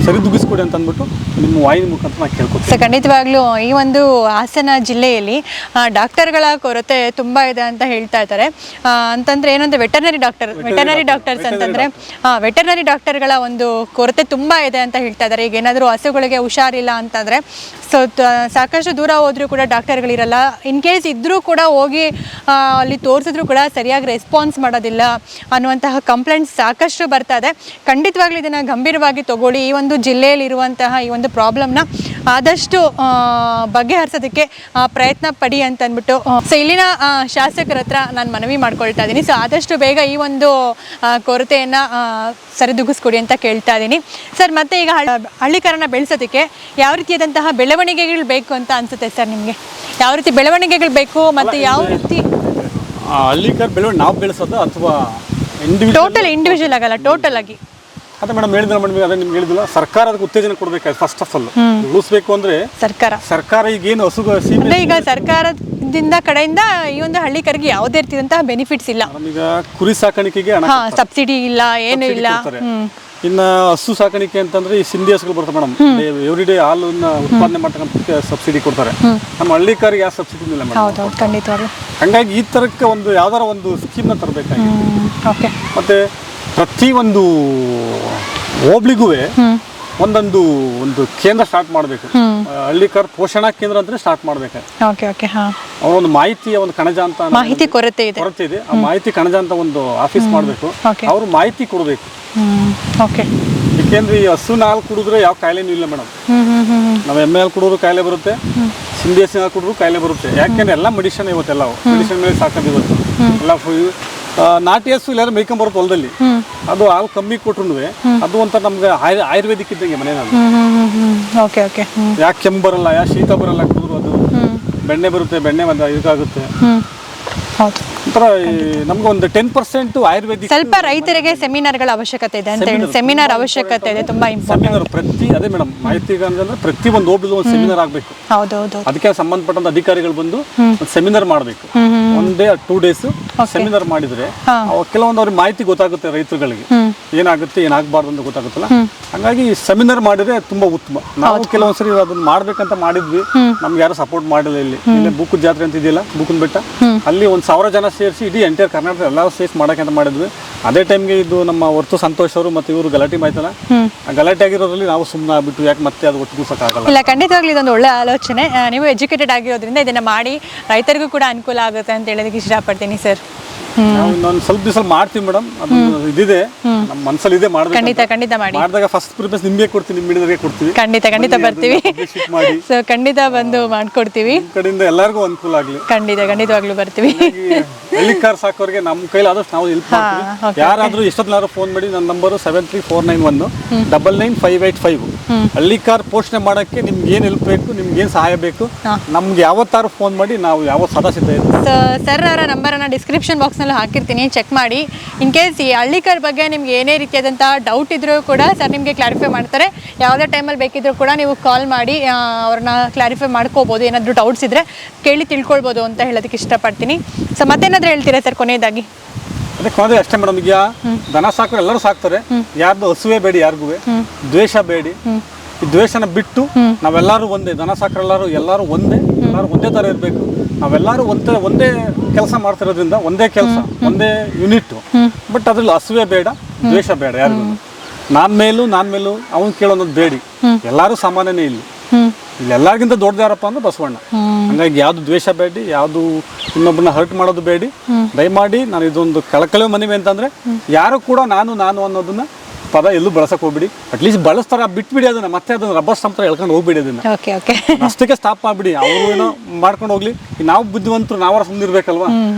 ಸರಿದೂಗಿಸ್ಕೊಡಿ ಅಂತ ಅಂದ್ಬಿಟ್ಟು ನಿಮ್ಮ ವಾಹಿನಿ ಮುಖಾಂತರ ನಾನು ಕೇಳ್ಕೊತೀನಿ. ಸೊ ಖಂಡಿತವಾಗ್ಲೂ ಈ ಒಂದು ಹಾಸನ ಜಿಲ್ಲೆಯಲ್ಲಿ ಡಾಕ್ಟರ್ಗಳ ಕೊರತೆ ತುಂಬ ಇದೆ ಅಂತ ಹೇಳ್ತಾ ಇದ್ದಾರೆ. ಅಂತಂದ್ರೆ ಏನಂದ್ರೆ ವೆಟರ್ನರಿ ಡಾಕ್ಟರ್ಸ್ ಅಂತಂದ್ರೆ ವೆಟರ್ನರಿ ಡಾಕ್ಟರ್ಗಳ ಒಂದು ಕೊರತೆ ತುಂಬ ಇದೆ ಅಂತ ಹೇಳ್ತಾ ಇದ್ದಾರೆ. ಈಗ ಏನಾದರೂ ಹಸುಗಳಿಗೆ ಹುಷಾರಿಲ್ಲ ಅಂತಂದರೆ ಸೊ ಸಾಕಷ್ಟು ದೂರ ಹೋದರೂ ಕೂಡ ಡಾಕ್ಟರ್ಗಳಿರಲ್ಲ. ಇನ್ ಕೇಸ್ ಇದ್ದರೂ ಕೂಡ ಹೋಗಿ ಅಲ್ಲಿ ತೋರಿಸಿದ್ರು ಕೂಡ ಸರಿಯಾಗಿ ರೆಸ್ಪಾನ್ಸ್ ಮಾಡೋದಿಲ್ಲ ಅನ್ನುವಂತಹ ಕಂಪ್ಲೇಂಟ್ಸ್ ಸಾಕಷ್ಟು ಬರ್ತಾ ಇದೆ. ಖಂಡಿತವಾಗ್ಲೂ ಇದನ್ನು ಗಂಭೀರವಾಗಿ ತಗೊಳ್ಳಿ. ಈ ಒಂದು ಜಿಲ್ಲೆಯಲ್ಲಿರುವಂತಹ ಈ ಒಂದು ಪ್ರಾಬ್ಲಮ್ನ ಆದಷ್ಟು ಬಗೆಹರಿಸೋದಕ್ಕೆ ಪ್ರಯತ್ನ ಪಡಿ ಅಂತ ಅಂದ್ಬಿಟ್ಟು ಸೊ ಇಲ್ಲಿನ ಶಾಸಕರ ಹತ್ರ ನಾನು ಮನವಿ ಮಾಡ್ಕೊಳ್ತಾ ಇದ್ದೀನಿ. ಸೊ ಆದಷ್ಟು ಬೇಗ ಈ ಒಂದು ಕೊರತೆಯನ್ನು ಸರಿದೂಗಿಸ್ಕೊಡಿ ಅಂತ ಕೇಳ್ತಾ ಇದ್ದೀನಿ ಸರ್. ಮತ್ತೆ ಈಗ ಹಳ್ಳಿಕರನ ಬೆಳೆಸೋದಕ್ಕೆ ಯಾವ ರೀತಿಯಾದಂತಹ ಬೆಳವಣಿಗೆಗಳು ಬೇಕು ಅಂತ ಅನ್ಸುತ್ತೆ ಸರ್ ನಿಮಗೆ? ಯಾವ ರೀತಿ ಬೆಳವಣಿಗೆಗಳು ಬೇಕು ಮತ್ತು ಯಾವ ರೀತಿ ಹಳ್ಳಿಕರ ಬೆಳವಣಿಗೆ ನಾವು ಬೆಳೆಸೋದು ಅಥವಾ ಇಂಡಿವಿಜುವಲ್ ಆಗಲ್ಲ, ಟೋಟಲ್ ಆಗಿ? ಅದೇ ಮೇಡಮ್ ಹೇಳಿದ್ರೆ ಮೇಡಮ್, ಅದೇ ನಿಮ್ಗೆ ಹೇಳಿದಿಲ್ಲ, ಸರ್ಕಾರ ಅದಕ್ಕೆ ಉತ್ತೇಜನ ಕೊಡಬೇಕಾಯ್ತು. ಫಸ್ಟ್ ಆಫ್ ಆಲ್ ಉಳಿಸ್ಬೇಕು ಅಂದ್ರೆ ಸರ್ಕಾರ ಈಗೇನು ಈಗ ಸರ್ಕಾರದಿಂದ ಕಡೆಯಿಂದ ಈ ಒಂದು ಹಳ್ಳಿಕರಿಗೆ ಯಾವುದೇ ರೀತಿಯಾದಂತಹ ಬೆನಿಫಿಟ್ಸ್ ಇಲ್ಲ. ಈಗ ಕುರಿ ಸಾಕಾಣಿಕೆಗೆ ಸಬ್ಸಿಡಿ ಇಲ್ಲ, ಏನು ಇಲ್ಲ. ಇನ್ನ ಹಸು ಸಾಕಾಣಿಕೆ ಅಂತಂದ್ರೆ ಈ ಸಿಂಧಿ ಹಸುಗಳು ಬರ್ತವೆ ಮೇಡಮ್, ಎವ್ರಿ ಡೇ ಹಾಲನ್ನ ಉತ್ಪಾದನೆ ಮಾಡ್ತಕ್ಕಂಥ ಸಬ್ಸಿಡಿ ಕೊಡ್ತಾರೆ. ನಮ್ಮ ಹಳ್ಳಿಕಾರಿಗೆ ಯಾವ ಸಬ್ಸಿಡಿ ಇಲ್ಲ ಮೇಡಮ್. ಹಂಗಾಗಿ ಈ ತರಕ್ಕೆ ಒಂದು ಯಾವ್ದಾರ ಒಂದು ಸ್ಕೀಮ್ ನ ತರಬೇಕಾಗಿ, ಮತ್ತೆ ಪ್ರತಿ ಒಂದು ಹೋಬ್ಳಿಗೂ ಒಂದೊಂದು ಕೇಂದ್ರ ಸ್ಟಾರ್ಟ್ ಮಾಡಬೇಕು. ಹಳ್ಳಿಕರ್ ಪೋಷಣಾ ಕೇಂದ್ರ ಅಂದ್ರೆ ಸ್ಟಾರ್ಟ್ ಮಾಡ್ಬೇಕು. ಅವರೊಂದು ಮಾಹಿತಿಯ ಒಂದು ಕಣಜ ಅಂತ ಮಾಹಿತಿ ಕೊರತೆ ಇದೆ. ಆ ಮಾಹಿತಿ ಕಣಜ ಅಂತ ಒಂದು ಆಫೀಸ್ ಮಾಡಬೇಕು. ಅವ್ರು ಮಾಹಿತಿ ಕೊಡಬೇಕು. ಯಾಕೆಂದ್ರೆ ಈ ಹಸು ಹಾಲು ಕುಡಿದ್ರೆ ಯಾವ ಕಾಯಿಲೆನೂ ಇಲ್ಲ ಮೇಡಮ್. ನಾವು ಎಮ್ಮೆ ಹಾಲು ಕುಡಿದ್ರು ಕಾಯಿಲೆ ಬರುತ್ತೆ, ಸಿಂಧಿ ಹಸಿನ ಹಾಲು ಕುಡಿದ್ರು ಕಾಯಿಲೆ ಬರುತ್ತೆ. ಯಾಕೆಂದ್ರೆ ಎಲ್ಲ ಮೆಡಿಸಿನ್ ಇವತ್ತೆಲ್ಲ ಮೆಡಿಸಿನ್ ಮೇಲೆ ಸಾಕೋದು ಇವತ್ತು ಎಲ್ಲ. ನಾಟಿ ಹಸು ಎಲ್ಲಾರು ಮೇಯ್ಕೊಂಬರುತ್ತೆ ಹೊಲದಲ್ಲಿ, ಅದು ಹಾಲು ಕಮ್ಮಿ ಕೊಟ್ರು ಅದು ಒಂಥರ ನಮ್ಗೆ ಆಯುರ್ವೇದಿಕ್ ಇದ್ದಂಗೆ ಮನೆಯಲ್ಲಿ. ಯಾಕೆ ಕೆಮ್ಮು ಬರಲ್ಲ, ಯಾಕೆ ಶೀತ ಬರಲ್ಲ ಕುಡಿದ್ರು, ಅದು ಬೆಣ್ಣೆ ಬರುತ್ತೆ, ಬೆಣ್ಣೆ ಇದಾಗುತ್ತೆ. ಒಂಥರ ನಮ್ಗೆ ಒಂದು 10% ಆಯುರ್ವೇದಿಕ್. ಸ್ವಲ್ಪ ರೈತರಿಗೆ ಸೆಮಿನಾರ್ಗಳ ಅವಶ್ಯಕತೆ ಇದೆ ಅಂತ ಹೇಳಿ, ಸೆಮಿನಾರ್ ಅವಶ್ಯಕತೆ ಇದೆ, ತುಂಬಾ ಇಂಪಾರ್ಟೆಂಟ್. ಅದೇ ಮೇಡಮ್, ಮಾಹಿತಿ ಅಂದ್ರೆ ಪ್ರತಿ ಒಂದು ಹೋಗ್ಲಿ ಒಂದು ಸೆಮಿನಾರ್ ಆಗ್ಬೇಕು. ಅದಕ್ಕೆ ಸಂಬಂಧಪಟ್ಟಂತ ಅಧಿಕಾರಿಗಳು ಬಂದು ಸೆಮಿನಾರ್ ಮಾಡಬೇಕು. 1 day 2 days ಸೆಮಿನಾರ್ ಮಾಡಿದ್ರೆ ಕೆಲವೊಂದು ಅವ್ರಿಗೆ ಮಾಹಿತಿ ಗೊತ್ತಾಗುತ್ತೆ, ರೈತರುಗಳಿಗೆ ಏನಾಗುತ್ತೆ ಏನಾಗಬಾರ್ದು ಅಂತ ಗೊತ್ತಾಗುತ್ತಲ್ಲ. ಹಂಗಾಗಿ ಸೆಮಿನಾರ್ ಮಾಡಿದ್ರೆ ತುಂಬಾ ಉತ್ತಮ. ನಾವು ಕೆಲವೊಂದ್ಸರಿ ಅದನ್ನ ಮಾಡ್ಬೇಕಂತ ಮಾಡಿದ್ವಿ, ನಮ್ಗೆ ಯಾರು ಸಪೋರ್ಟ್ ಮಾಡಿಲ್ಲ. ಇಲ್ಲಿ ಬೂಕುದ ಜಾತ್ರೆ ಅಂತ ಇದೆಯಲ್ಲ, ಬೂಕುನ್ ಬೆಟ್ಟ, ಅಲ್ಲಿ 1,000 ಜನ ಸೇರಿಸಿ ಇಡೀ ಎಂಟೈರ್ ಕರ್ನಾಟಕ ಎಲ್ಲರೂ ಸೇರಿಸಿ ಮಾಡಕ್ಕೆ ಅಂತ ಮಾಡಿದ್ವಿ. ಅದೇ ಟೈಮ್ಗೆ ಇದು ನಮ್ಮ ಹೊರ್ತು ಸಂತೋಷ್ ಅವರು ಮತ್ತೆ ಇವರು ಗಲಾಟೆ ಆಯ್ತಲ್ಲ, ಆ ಗಲಾಟೆ ಆಗಿರೋದ್ರಲ್ಲಿ ನಾವು ಸುಮ್ಮನೆ ಆಗ್ಬಿಟ್ಟು ಯಾಕೆ ಮತ್ತೆ ಅದು ಒಟ್ಟುಗೂಸಕ್ಕಾಗಲ್ಲ. ಇಲ್ಲ, ಖಂಡಿತವಾಗ್ಲೂ ಇದೊಂದು ಒಳ್ಳೆ ಆಲೋಚನೆ. ನೀವು ಎಜುಕೇಟೆಡ್ ಆಗಿರೋದ್ರಿಂದ ಇದನ್ನ ಮಾಡಿ ರೈತರಿಗೂ ಕೂಡ ಅನುಕೂಲ ಆಗುತ್ತೆ ಅಂತ ಹೇಳೋದಕ್ಕೆ ಇಷ್ಟಪಡ್ತೀನಿ ಸರ್. ನಾವು ಸ್ವಲ್ಪ ದಿವಸ ಮಾಡ್ತೀವಿ ಮೇಡಮ್, ಅದು ಇದಿದೆ ನಮ್ಮ ಮನಸ್ಸಲ್ಲಿ ಇದೆ ಮಾಡಬೇಕು. ಖಂಡಿತ ಮಾಡಿ. ಮಾಡಿದಾಗ ಫಸ್ಟ್ ಪ್ರಿಫರೆನ್ಸ್ ನಿಮಗೆ ಕೊಡ್ತೀವಿ, ನಿಮ್ಮ ಮೀಡಿಯಾಗೆ ಕೊಡ್ತೀವಿ. ಖಂಡಿತ ಬರ್ತೀವಿ. ಸೊ ಖಂಡಿತ ಬಂದು ಮಾಡ್ಕೊಡ್ತೀವಿ. ಕಡೆಯಿಂದ ಎಲ್ಲರಿಗೂ ಅನುಕೂಲ ಆಗಲಿ. ಖಂಡಿತವಾಗ್ಲೂ ಬರ್ತೀವಿ. ಹಳ್ಳಿಕಾರ್ ಸಾಕೋರಿಗೆ ನಮ್ಮ ಕೈಲಾದಷ್ಟು ನಾವು ಹೆಲ್ಪ್ ಮಾಡ್ತೀವಿ. ಯಾರಾದ್ರೂ ಎಷ್ಟೊತ್ತಿನಾದ್ರೂ ಫೋನ್ ಮಾಡಿ, ನನ್ನ ನಂಬರು 7349199585. ಹಳ್ಳಿಕಾರ್ ಪೋಷಣೆ ಮಾಡಕ್ಕೆ ನಿಮ್ಗೆ ಏನ್ ಹೆಲ್ಪ್ ಬೇಕು, ನಿಮ್ಗೆ ಏನ್ ಸಹಾಯ ಬೇಕು, ನಮ್ಗೆ ಯಾವತ್ತಾರು ಫೋನ್ ಮಾಡಿ, ನಾವು ಯಾವತ್ತು ಸದಾ ಸಿದ್ಧ ಇರ್ತೀವಿ. ಸರ್ ಅವರ ನಂಬರನ್ನು ಡಿಸ್ಕ್ರಿಪ್ಷನ್ ಬಾಕ್ಸ್ನಲ್ಲಿ ಹಾಕಿರ್ತೀನಿ, ಚೆಕ್ ಮಾಡಿ. ಇನ್ ಕೇಸ್ ಈ ಹಳ್ಳಿಕಾರ್ ಬಗ್ಗೆ ನಿಮ್ಗೆ ಏನೇ ರೀತಿಯಾದಂತಹ ಡೌಟ್ ಇದ್ರೂ ಕೂಡ ಸರ್ ನಿಮಗೆ ಕ್ಲಾರಿಫೈ ಮಾಡ್ತಾರೆ. ಯಾವುದೇ ಟೈಮಲ್ಲಿ ಬೇಕಿದ್ರೂ ಕೂಡ ನೀವು ಕಾಲ್ ಮಾಡಿ ಅವ್ರನ್ನ ಕ್ಲಾರಿಫೈ ಮಾಡ್ಕೋಬೋದು. ಏನಾದರೂ ಡೌಟ್ಸ್ ಇದ್ರೆ ಕೇಳಿ ತಿಳ್ಕೊಳ್ಬೋದು ಅಂತ ಹೇಳೋದಕ್ಕೆ ಇಷ್ಟಪಡ್ತೀನಿ. ಸೊ ಮತ್ತೇನಾದ್ರೂ ಹೇಳ್ತೀರಾ ಸರ್ ಕೊನೆಯದಾಗಿ? ಅದೇ ಕೊನೆಯದಾಗಿ ಅಷ್ಟೇ ಮೇಡಮ್. ಈಗ ದನ ಸಾಕರು ಎಲ್ಲರೂ ಸಾಕ್ತಾರೆ, ಯಾರ್ದು ಹಸುವೆ ಬೇಡಿ, ಯಾರಿಗೂ ದ್ವೇಷ ಬೇಡಿ. ಈ ದ್ವೇಷನ ಬಿಟ್ಟು ನಾವೆಲ್ಲರೂ ಒಂದೇ, ದನ ಸಾಕರೆಲ್ಲರೂ ಎಲ್ಲರೂ ಒಂದೇ, ಎಲ್ಲರೂ ಒಂದೇ ಥರ ಇರಬೇಕು. ನಾವೆಲ್ಲರೂ ಒಂದೇ ಕೆಲಸ ಮಾಡ್ತಿರೋದ್ರಿಂದ ಒಂದೇ ಕೆಲಸ, ಒಂದೇ ಯೂನಿಟ್. ಬಟ್ ಅದ್ರಲ್ಲಿ ಹಸುವೆ ಬೇಡ, ದ್ವೇಷ ಬೇಡ ಯಾರಿಗೂ. ನಾನ್ ಮೇಲೂ ಅವನು ಕೇಳೋದು ಬೇಡಿ. ಎಲ್ಲಾರು ಸಾಮಾನ್ಯನೇ ಇಲ್ಲಿ ಎಲ್ಲರಿಗಿಂತ ದೊಡ್ಡದು ಯಾರಪ್ಪ ಅಂದ್ರೆ ಬಸವಣ್ಣ. ಹಂಗಾಗಿ ಯಾವ್ದು ದ್ವೇಷ ಬೇಡಿ, ಯಾವ್ದು ಇನ್ನೊಬ್ಬರನ್ನ ಹರ್ಟ್ ಮಾಡೋದು ಬೇಡಿ. ದಯಮಾಡಿ ನಾನು ಇದೊಂದು ಕಳಕಳಿ ಮನವಿ ಅಂತಂದ್ರೆ ಯಾರು ಕೂಡ ನಾನು ಅನ್ನೋದನ್ನ ಪದ ಎಲ್ಲೂ ಬಳಸಕ್ ಹೋಗ್ಬಿಡಿ. ಅಟ್ಲೀಸ್ಟ್ ಬಳಸ್ತಾರ ಬಿಟ್ಬಿಡಿ, ಅದನ್ನ ಮತ್ತೆ ಅದನ್ನ ರಬ್ಬರ್ ಸ್ಟಂಪ್ ಎಳ್ಕೊಂಡು ಹೋಗ್ಬಿಡಿ. ಅದನ್ನ ಅಷ್ಟಕ್ಕೆ ಸ್ಟಾಪ್ ಮಾಡ್ಬಿಡಿ. ಅವರು ಏನೋ ಮಾಡ್ಕೊಂಡು ಹೋಗ್ಲಿ, ನಾವು ಬುದ್ಧಿವಂತರು ನಾವರ ಸುಮ್ಮನಿರ್ಬೇಕಲ್ವಾ.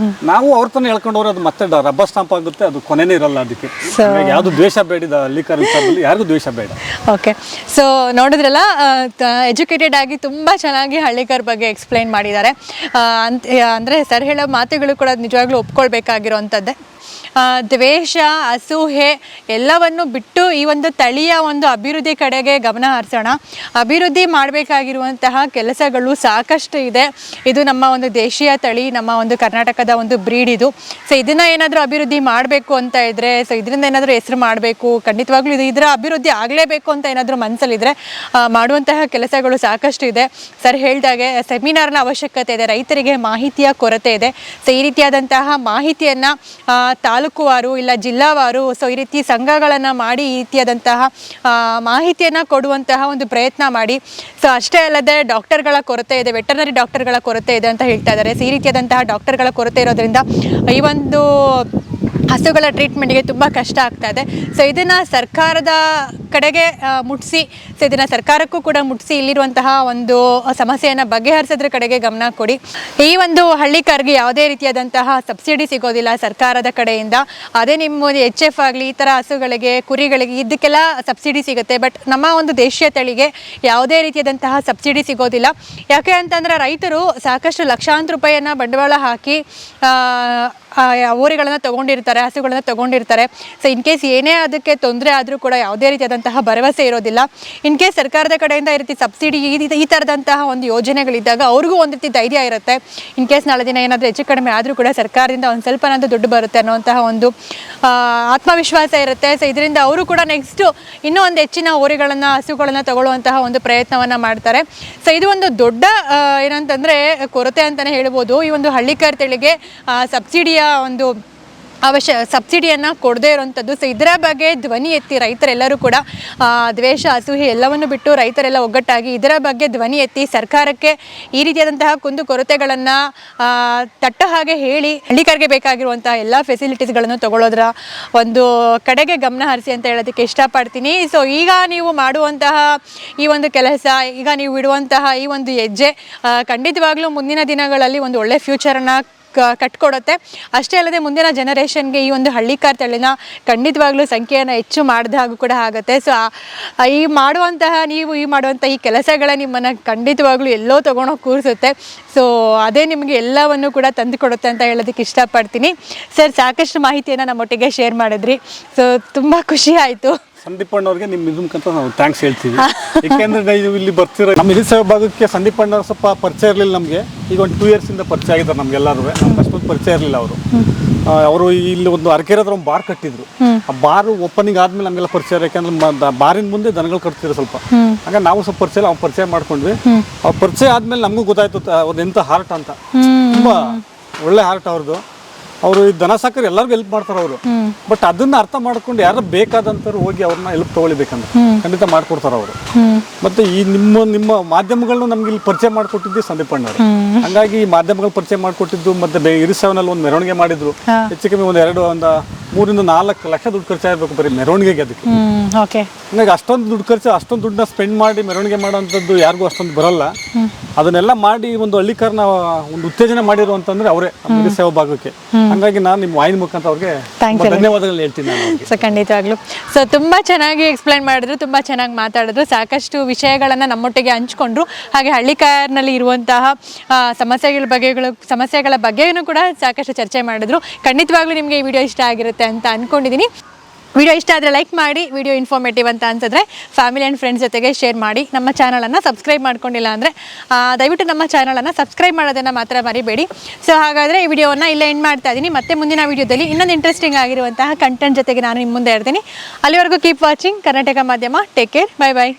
ನಾವು ಅವ್ರ ತನ ಎಳ್ಕೊಂಡು ಹೋದ್ರೆ ಅದು ಮತ್ತೆ ರಬ್ಬರ್ ಸ್ಟಾಂಪ್ ಆಗುತ್ತೆ, ಅದು ಕೊನೆನೇ ಇರಲ್ಲ. ಅದಕ್ಕೆ ಯಾವ್ದು ದ್ವೇಷ ಬೇಡಿದ ಹಳ್ಳಿಕಾರ ವಿಚಾರದಲ್ಲಿ ಯಾರಿಗೂ ದ್ವೇಷ ಬೇಡ. ಓಕೆ, ಸೊ ನೋಡಿದ್ರಲ್ಲ, ಎಜುಕೇಟೆಡ್ ಆಗಿ ತುಂಬಾ ಚೆನ್ನಾಗಿ ಹಳ್ಳಿಕಾರ ಬಗ್ಗೆ ಎಕ್ಸ್ಪ್ಲೈನ್ ಮಾಡಿದ್ದಾರೆ. ಅಂದ್ರೆ ಸರ್ ಹೇಳೋ ಮಾತುಗಳು ಕೂಡ ನಿಜವಾಗ್ಲೂ ಒಪ್ಕೊಳ್ಬೇಕಾಗಿರೋವಂಥದ್ದೇ. ದ್ವೇಷ, ಅಸೂಹೆ ಎಲ್ಲವನ್ನು ಬಿಟ್ಟು ಈ ಒಂದು ತಳಿಯ ಒಂದು ಅಭಿವೃದ್ಧಿ ಕಡೆಗೆ ಗಮನ ಹರಿಸೋಣ. ಅಭಿವೃದ್ಧಿ ಮಾಡಬೇಕಾಗಿರುವಂತಹ ಕೆಲಸಗಳು ಸಾಕಷ್ಟು ಇದೆ. ಇದು ನಮ್ಮ ಒಂದು ದೇಶೀಯ ತಳಿ, ನಮ್ಮ ಒಂದು ಕರ್ನಾಟಕದ ಒಂದು ಬ್ರೀಡ್ ಇದು. ಸೊ ಇದನ್ನ ಏನಾದರೂ ಅಭಿವೃದ್ಧಿ ಮಾಡಬೇಕು ಅಂತ ಇದ್ರೆ, ಸೊ ಇದರಿಂದ ಏನಾದರೂ ಹೆಸರು ಮಾಡಬೇಕು, ಖಂಡಿತವಾಗ್ಲೂ ಇದರ ಅಭಿವೃದ್ಧಿ ಆಗಲೇಬೇಕು ಅಂತ ಏನಾದರೂ ಮನಸ್ಸಲ್ಲಿದ್ರೆ ಮಾಡುವಂತಹ ಕೆಲಸಗಳು ಸಾಕಷ್ಟು ಇದೆ. ಸರ್ ಹೇಳ್ದಾಗೆ ಸೆಮಿನಾರ್ನ ಅವಶ್ಯಕತೆ ಇದೆ, ರೈತರಿಗೆ ಮಾಹಿತಿಯ ಕೊರತೆ ಇದೆ. ಸೊ ಈ ರೀತಿಯಾದಂತಹ ಮಾಹಿತಿಯನ್ನು ತಾಲೂಕುವಾರು ಇಲ್ಲ ಜಿಲ್ಲಾವಾರು, ಸೊ ಈ ರೀತಿ ಸಂಘಗಳನ್ನು ಮಾಡಿ ಈ ರೀತಿಯಾದಂತಹ ಮಾಹಿತಿಯನ್ನು ಕೊಡುವಂತಹ ಒಂದು ಪ್ರಯತ್ನ ಮಾಡಿ. ಸೊ ಅಷ್ಟೇ ಅಲ್ಲದೆ ಡಾಕ್ಟರ್ಗಳ ಕೊರತೆ ಇದೆ, ವೆಟರ್ನರಿ ಡಾಕ್ಟರ್ಗಳ ಕೊರತೆ ಇದೆ ಅಂತ ಹೇಳ್ತಾ ಇದ್ದಾರೆ. ಸೊ ಈ ರೀತಿಯಾದಂತಹ ಡಾಕ್ಟರ್ಗಳ ಕೊರತೆ ಇರೋದ್ರಿಂದ ಈ ಒಂದು ಹಸುಗಳ ಟ್ರೀಟ್ಮೆಂಟ್ಗೆ ತುಂಬ ಕಷ್ಟ ಆಗ್ತಾ ಇದೆ. ಸೊ ಇದನ್ನು ಸರ್ಕಾರದ ಕಡೆಗೆ ಮುಟ್ಟಿಸಿ, ಸೊ ಇದನ್ನು ಸರ್ಕಾರಕ್ಕೂ ಕೂಡ ಮುಟ್ಟಿಸಿ ಇಲ್ಲಿರುವಂತಹ ಒಂದು ಸಮಸ್ಯೆಯನ್ನು ಬಗೆಹರಿಸೋದ್ರ ಕಡೆಗೆ ಗಮನ ಕೊಡಿ. ಈ ಒಂದು ಹಳ್ಳಿಕಾರ್ಗೆ ಯಾವುದೇ ರೀತಿಯಾದಂತಹ ಸಬ್ಸಿಡಿ ಸಿಗೋದಿಲ್ಲ ಸರ್ಕಾರದ ಕಡೆಯಿಂದ. ಅದೇ ನಿಮ್ಮ HF ಆಗಲಿ ಈ ಥರ ಹಸುಗಳಿಗೆ, ಕುರಿಗಳಿಗೆ ಇದಕ್ಕೆಲ್ಲ ಸಬ್ಸಿಡಿ ಸಿಗುತ್ತೆ. ಬಟ್ ನಮ್ಮ ಒಂದು ದೇಶೀಯ ತಳಿಗೆ ಯಾವುದೇ ರೀತಿಯಾದಂತಹ ಸಬ್ಸಿಡಿ ಸಿಗೋದಿಲ್ಲ. ಯಾಕೆ ಅಂತಂದರೆ ರೈತರು ಸಾಕಷ್ಟು ಲಕ್ಷಾಂತರ ರೂಪಾಯಿಯನ್ನು ಬಂಡವಾಳ ಹಾಕಿ ಊರುಗಳನ್ನು ತೊಗೊಂಡಿರ್ತಾರೆ, ಹಸುಗಳನ್ನು ತೊಗೊಂಡಿರ್ತಾರೆ. ಸೊ ಇನ್ ಕೇಸ್ ಏನೇ ಅದಕ್ಕೆ ತೊಂದರೆ ಆದರೂ ಕೂಡ ಯಾವುದೇ ರೀತಿಯಾದಂತಹ ಭರವಸೆ ಇರೋದಿಲ್ಲ. ಇನ್ ಕೇಸ್ ಸರ್ಕಾರದ ಕಡೆಯಿಂದ ಈ ರೀತಿ ಸಬ್ಸಿಡಿ ಈ ಥರದಂತಹ ಒಂದು ಯೋಜನೆಗಳಿದ್ದಾಗ ಅವ್ರಿಗೂ ಒಂದು ರೀತಿ ಧೈರ್ಯ ಇರುತ್ತೆ. ಇನ್ ಕೇಸ್ ನಾಳೆ ದಿನ ಏನಾದರೂ ಹೆಚ್ಚು ಕಡಿಮೆ ಆದರೂ ಕೂಡ ಸರ್ಕಾರದಿಂದ ಒಂದು ಸ್ವಲ್ಪನಾದರೂ ದುಡ್ಡು ಬರುತ್ತೆ ಅನ್ನೋಂತಹ ಒಂದು ಆತ್ಮವಿಶ್ವಾಸ ಇರುತ್ತೆ. ಸೊ ಇದರಿಂದ ಅವರು ಕೂಡ ನೆಕ್ಸ್ಟು ಇನ್ನೂ ಒಂದು ಹೆಚ್ಚಿನ ಊರುಗಳನ್ನು, ಹಸುಗಳನ್ನು ತಗೊಳ್ಳುವಂತಹ ಒಂದು ಪ್ರಯತ್ನವನ್ನು ಮಾಡ್ತಾರೆ. ಸೊ ಇದು ಒಂದು ದೊಡ್ಡ ಏನಂತಂದರೆ ಕೊರತೆ ಅಂತಲೇ ಹೇಳ್ಬೋದು. ಈ ಒಂದು ಹಳ್ಳಿಕಾರ ತಳಿಗೆ ಸಬ್ಸಿಡಿಯ ಒಂದು ಸಬ್ಸಿಡಿಯನ್ನು ಕೊಡದೇ ಇರೋವಂಥದ್ದು. ಸೊ ಇದರ ಬಗ್ಗೆ ಧ್ವನಿ ಎತ್ತಿ ರೈತರೆಲ್ಲರೂ ಕೂಡ ದ್ವೇಷ, ಅಸೂಹೆ ಎಲ್ಲವನ್ನು ಬಿಟ್ಟು ರೈತರೆಲ್ಲ ಒಗ್ಗಟ್ಟಾಗಿ ಇದರ ಬಗ್ಗೆ ಧ್ವನಿ ಎತ್ತಿ ಸರ್ಕಾರಕ್ಕೆ ಈ ರೀತಿಯಾದಂತಹ ಕುಂದು ಕೊರತೆಗಳನ್ನು ತಟ್ಟ ಹಾಗೆ ಹೇಳಿ ಹಳ್ಳಿಕಾರಿಗೆ ಬೇಕಾಗಿರುವಂತಹ ಎಲ್ಲ ಫೆಸಿಲಿಟೀಸ್ಗಳನ್ನು ತಗೊಳ್ಳೋದ್ರ ಒಂದು ಕಡೆಗೆ ಗಮನ ಹರಿಸಿ ಅಂತ ಹೇಳೋದಕ್ಕೆ ಇಷ್ಟಪಡ್ತೀನಿ. ಸೊ ಈಗ ನೀವು ಮಾಡುವಂತಹ ಈ ಒಂದು ಕೆಲಸ, ಈಗ ನೀವು ಇಡುವಂತಹ ಈ ಒಂದು ಹೆಜ್ಜೆ ಖಂಡಿತವಾಗ್ಲೂ ಮುಂದಿನ ದಿನಗಳಲ್ಲಿ ಒಂದು ಒಳ್ಳೆ ಫ್ಯೂಚರನ್ನು ಕಟ್ಕೊಡುತ್ತೆ. ಅಷ್ಟೇ ಅಲ್ಲದೆ ಮುಂದಿನ ಜನರೇಷನ್ಗೆ ಈ ಒಂದು ಹಳ್ಳಿಕಾರ ತಳಿನ ಖಂಡಿತವಾಗ್ಲೂ ಸಂಖ್ಯೆಯನ್ನು ಹೆಚ್ಚು ಮಾಡಿದ ಹಾಗೂ ಕೂಡ ಆಗುತ್ತೆ. ಸೊ ನೀವು ಮಾಡುವಂಥ ಈ ಕೆಲಸಗಳ ನಿಮ್ಮನ್ನು ಖಂಡಿತವಾಗ್ಲೂ ಎಲ್ಲೋ ತೊಗೊಂಡೋಗಿ ಕೂರಿಸುತ್ತೆ. ಸೊ ಅದೇ ನಿಮಗೆ ಎಲ್ಲವನ್ನು ಕೂಡ ತಂದು ಕೊಡುತ್ತೆ ಅಂತ ಹೇಳೋದಕ್ಕೆ ಇಷ್ಟಪಡ್ತೀನಿ. ಸರ್ ಸಾಕಷ್ಟು ಮಾಹಿತಿಯನ್ನು ನಮ್ಮೊಟ್ಟಿಗೆ ಶೇರ್ ಮಾಡಿದ್ರಿ. ಸೊ ತುಂಬ ಖುಷಿ ಆಯಿತು. ಸಂದೀಪ್ ಅಣ್ಣವ್ರಿಗೆ ನಿಮ್ಮ ಇದಕ್ಕಂತ ನಾವು ಥ್ಯಾಂಕ್ಸ್ ಹೇಳ್ತೀವಿ. ಯಾಕೆಂದ್ರೆ ನೀವು ಇಲ್ಲಿ ಬರ್ತಿರೋ ನಮ್ಮ ಹಿರಿಯ ಭಾಗಕ್ಕೆ ಸಂದೀಪ್ ಅಣ್ಣವ್ರು ಸ್ವಲ್ಪ ಪರಿಚಯ ಇರಲಿಲ್ಲ ನಮಗೆ. ಈಗ ಒಂದು 2 years ಪರಿಚಯ ಆಗಿದ್ದಾರೆ ನಮ್ಗೆಲ್ಲರೂ. ನಮ್ಗೆ ಅಷ್ಟೊಂದು ಪರಿಚಯ ಇರಲಿಲ್ಲ ಅವರು ಇಲ್ಲಿ ಒಂದು ಅರಕೆರೆದ್ರ ಒಂದು ಬಾರ್ ಕಟ್ಟಿದ್ರು. ಆ ಬಾರ್ ಓಪನಿಂಗ್ ಆದ್ಮೇಲೆ ನಮಗೆಲ್ಲ ಪರಿಚಯ. ಯಾಕಂದ್ರೆ ಬಾರಿನ ಮುಂದೆ ದನಗಳು ಕಟ್ತಿದ್ರು ಸ್ವಲ್ಪ. ಹಾಗ ನಾವು ಸ್ವಲ್ಪ ಪರಿಚಯ ಅವ್ರು ಪರಿಚಯ ಮಾಡ್ಕೊಂಡ್ವಿ. ಅವ್ರ ಪರಿಚಯ ಆದ್ಮೇಲೆ ನಮಗೂ ಗೊತ್ತಾಯ್ತು ಅವ್ರದ್ದು ಎಂಥ ಹಾರ್ಟ್ ಅಂತ. ತುಂಬಾ ಒಳ್ಳೆ ಹಾರ್ಟ್ ಅವ್ರದ್ದು. ಅವರು ಈ ದನ ಸಾಕರು ಎಲ್ಲರಿಗೂ ಹೆಲ್ಪ್ ಮಾಡ್ತಾರೆ ಅವರು. ಬಟ್ ಅದನ್ನ ಅರ್ಥ ಮಾಡ್ಕೊಂಡು ಯಾರು ಬೇಕಾದಂತವ್ರು ಹೋಗಿ ಅವ್ರನ್ನ ಹೆಲ್ಪ್ ತಗೊಳ್ಬೇಕಂದ್ರೆ ಖಂಡಿತ ಮಾಡ್ಕೊಡ್ತಾರೆ ಅವರು. ಮತ್ತೆ ಈ ನಿಮ್ಮ ಮಾಧ್ಯಮಗಳನ್ನ ನಮ್ಗೆ ಇಲ್ಲಿ ಪರಿಚಯ ಮಾಡಿಕೊಟ್ಟಿದ್ದು ಸಂದೀಪ್ ಅಣ್ಣವರು. ಹಂಗಾಗಿ ಈ ಮಾಧ್ಯಮಗಳು ಪರಿಚಯ ಮಾಡಿಕೊಟ್ಟಿದ್ದು. ಮತ್ತೆ ಇರಿಸವನಲ್ಲಿ ಒಂದು ಮೆರವಣಿಗೆ ಮಾಡಿದ್ರು. ಹೆಚ್ಚು ಕಮ್ಮಿ ಒಂದು 3 ರಿಂದ 4 ಲಕ್ಷ ದುಡ್ಡು ಖರ್ಚಾಗಬೇಕು ಬರೀ ಮೆರವಣಿಗೆಗೆ. ಅದಕ್ಕೆ ಹಂಗಾಗಿ ಅಷ್ಟೊಂದು ದುಡ್ಡು ಖರ್ಚು, ಅಷ್ಟೊಂದು ದುಡ್ಡನ್ನ ಸ್ಪೆಂಡ್ ಮಾಡಿ ಮೆರವಣಿಗೆ ಮಾಡೋಂಥದ್ದು ಯಾರಿಗೂ ಅಷ್ಟೊಂದು ಬರಲ್ಲ. ಅದನ್ನೆಲ್ಲ ಮಾಡಿ ಒಂದು ಹಳ್ಳಿಕಾರನ ಒಂದು ಉತ್ತೇಜನ ಮಾಡಿರು ಅಂತಂದ್ರೆ ಅವರೇ ನಮ್ಮ ಸೇವಾ ಭಾಗಕ್ಕೆ. ಹಂಗಾಗಿ ನಾನು ನಿಮ್ಮ ವಾಹಿನಿ ಮುಖಾಂತರ ಅವ್ರಿಗೆ ಧನ್ಯವಾದಗಳು ಹೇಳ್ತೀನಿ. ಸೊ ಖಂಡಿತವಾಗ್ಲೂ ಸೊ ತುಂಬ ಚೆನ್ನಾಗಿ ಎಕ್ಸ್ಪ್ಲೈನ್ ಮಾಡಿದ್ರು, ತುಂಬ ಚೆನ್ನಾಗಿ ಮಾತಾಡಿದ್ರು, ಸಾಕಷ್ಟು ವಿಷಯಗಳನ್ನು ನಮ್ಮೊಟ್ಟಿಗೆ ಹಂಚ್ಕೊಂಡ್ರು. ಹಾಗೆ ಹಳ್ಳಿಕಾರ್ನಲ್ಲಿ ಇರುವಂತಹ ಸಮಸ್ಯೆಗಳ ಬಗ್ಗೆಯೂ ಕೂಡ ಸಾಕಷ್ಟು ಚರ್ಚೆ ಮಾಡಿದ್ರು. ಖಂಡಿತವಾಗ್ಲೂ ನಿಮಗೆ ಈ ವಿಡಿಯೋ ಇಷ್ಟ ಆಗಿರುತ್ತೆ ಅಂತ ಅಂದ್ಕೊಂಡಿದ್ದೀನಿ. ವಿಡಿಯೋ ಇಷ್ಟ ಆದರೆ ಲೈಕ್ ಮಾಡಿ, ವಿಡಿಯೋ ಇನ್ಫಾರ್ಮೇಟಿವ್ ಅಂತ ಅನ್ಸಿದ್ರೆ ಫ್ಯಾಮಿಲಿ ಆ್ಯಂಡ್ ಫ್ರೆಂಡ್ಸ್ ಜೊತೆಗೆ ಶೇರ್ ಮಾಡಿ. ನಮ್ಮ ಚಾನಲನ್ನು ಸಬ್ಸ್ಕ್ರೈಬ್ ಮಾಡ್ಕೊಂಡಿಲ್ಲ ಅಂದರೆ ದಯವಿಟ್ಟು ನಮ್ಮ ಚಾನಲನ್ನು ಸಬ್ಸ್ಕ್ರೈಬ್ ಮಾಡೋದನ್ನು ಮಾತ್ರ ಮರಿಬೇಡಿ. ಸೊ ಹಾಗಾದರೆ ಈ ವಿಡಿಯೋವನ್ನು ಇಲ್ಲೇ ಎಂಡ್ ಮಾಡ್ತಾ ಇದ್ದೀನಿ. ಮತ್ತೆ ಮುಂದಿನ ವಿಡಿಯೋದಲ್ಲಿ ಇನ್ನೊಂದು ಇಂಟ್ರೆಸ್ಟಿಂಗ್ ಆಗಿರುವಂತಹ ಕಂಟೆಂಟ್ ಜೊತೆಗೆ ನಾನು ನಿಮ್ಮ ಮುಂದೆ ಇರ್ತೀನಿ. ಅಲ್ಲಿವರೆಗೂ keep watching Karnataka Madhyama. Take care, bye ಬಾಯ್.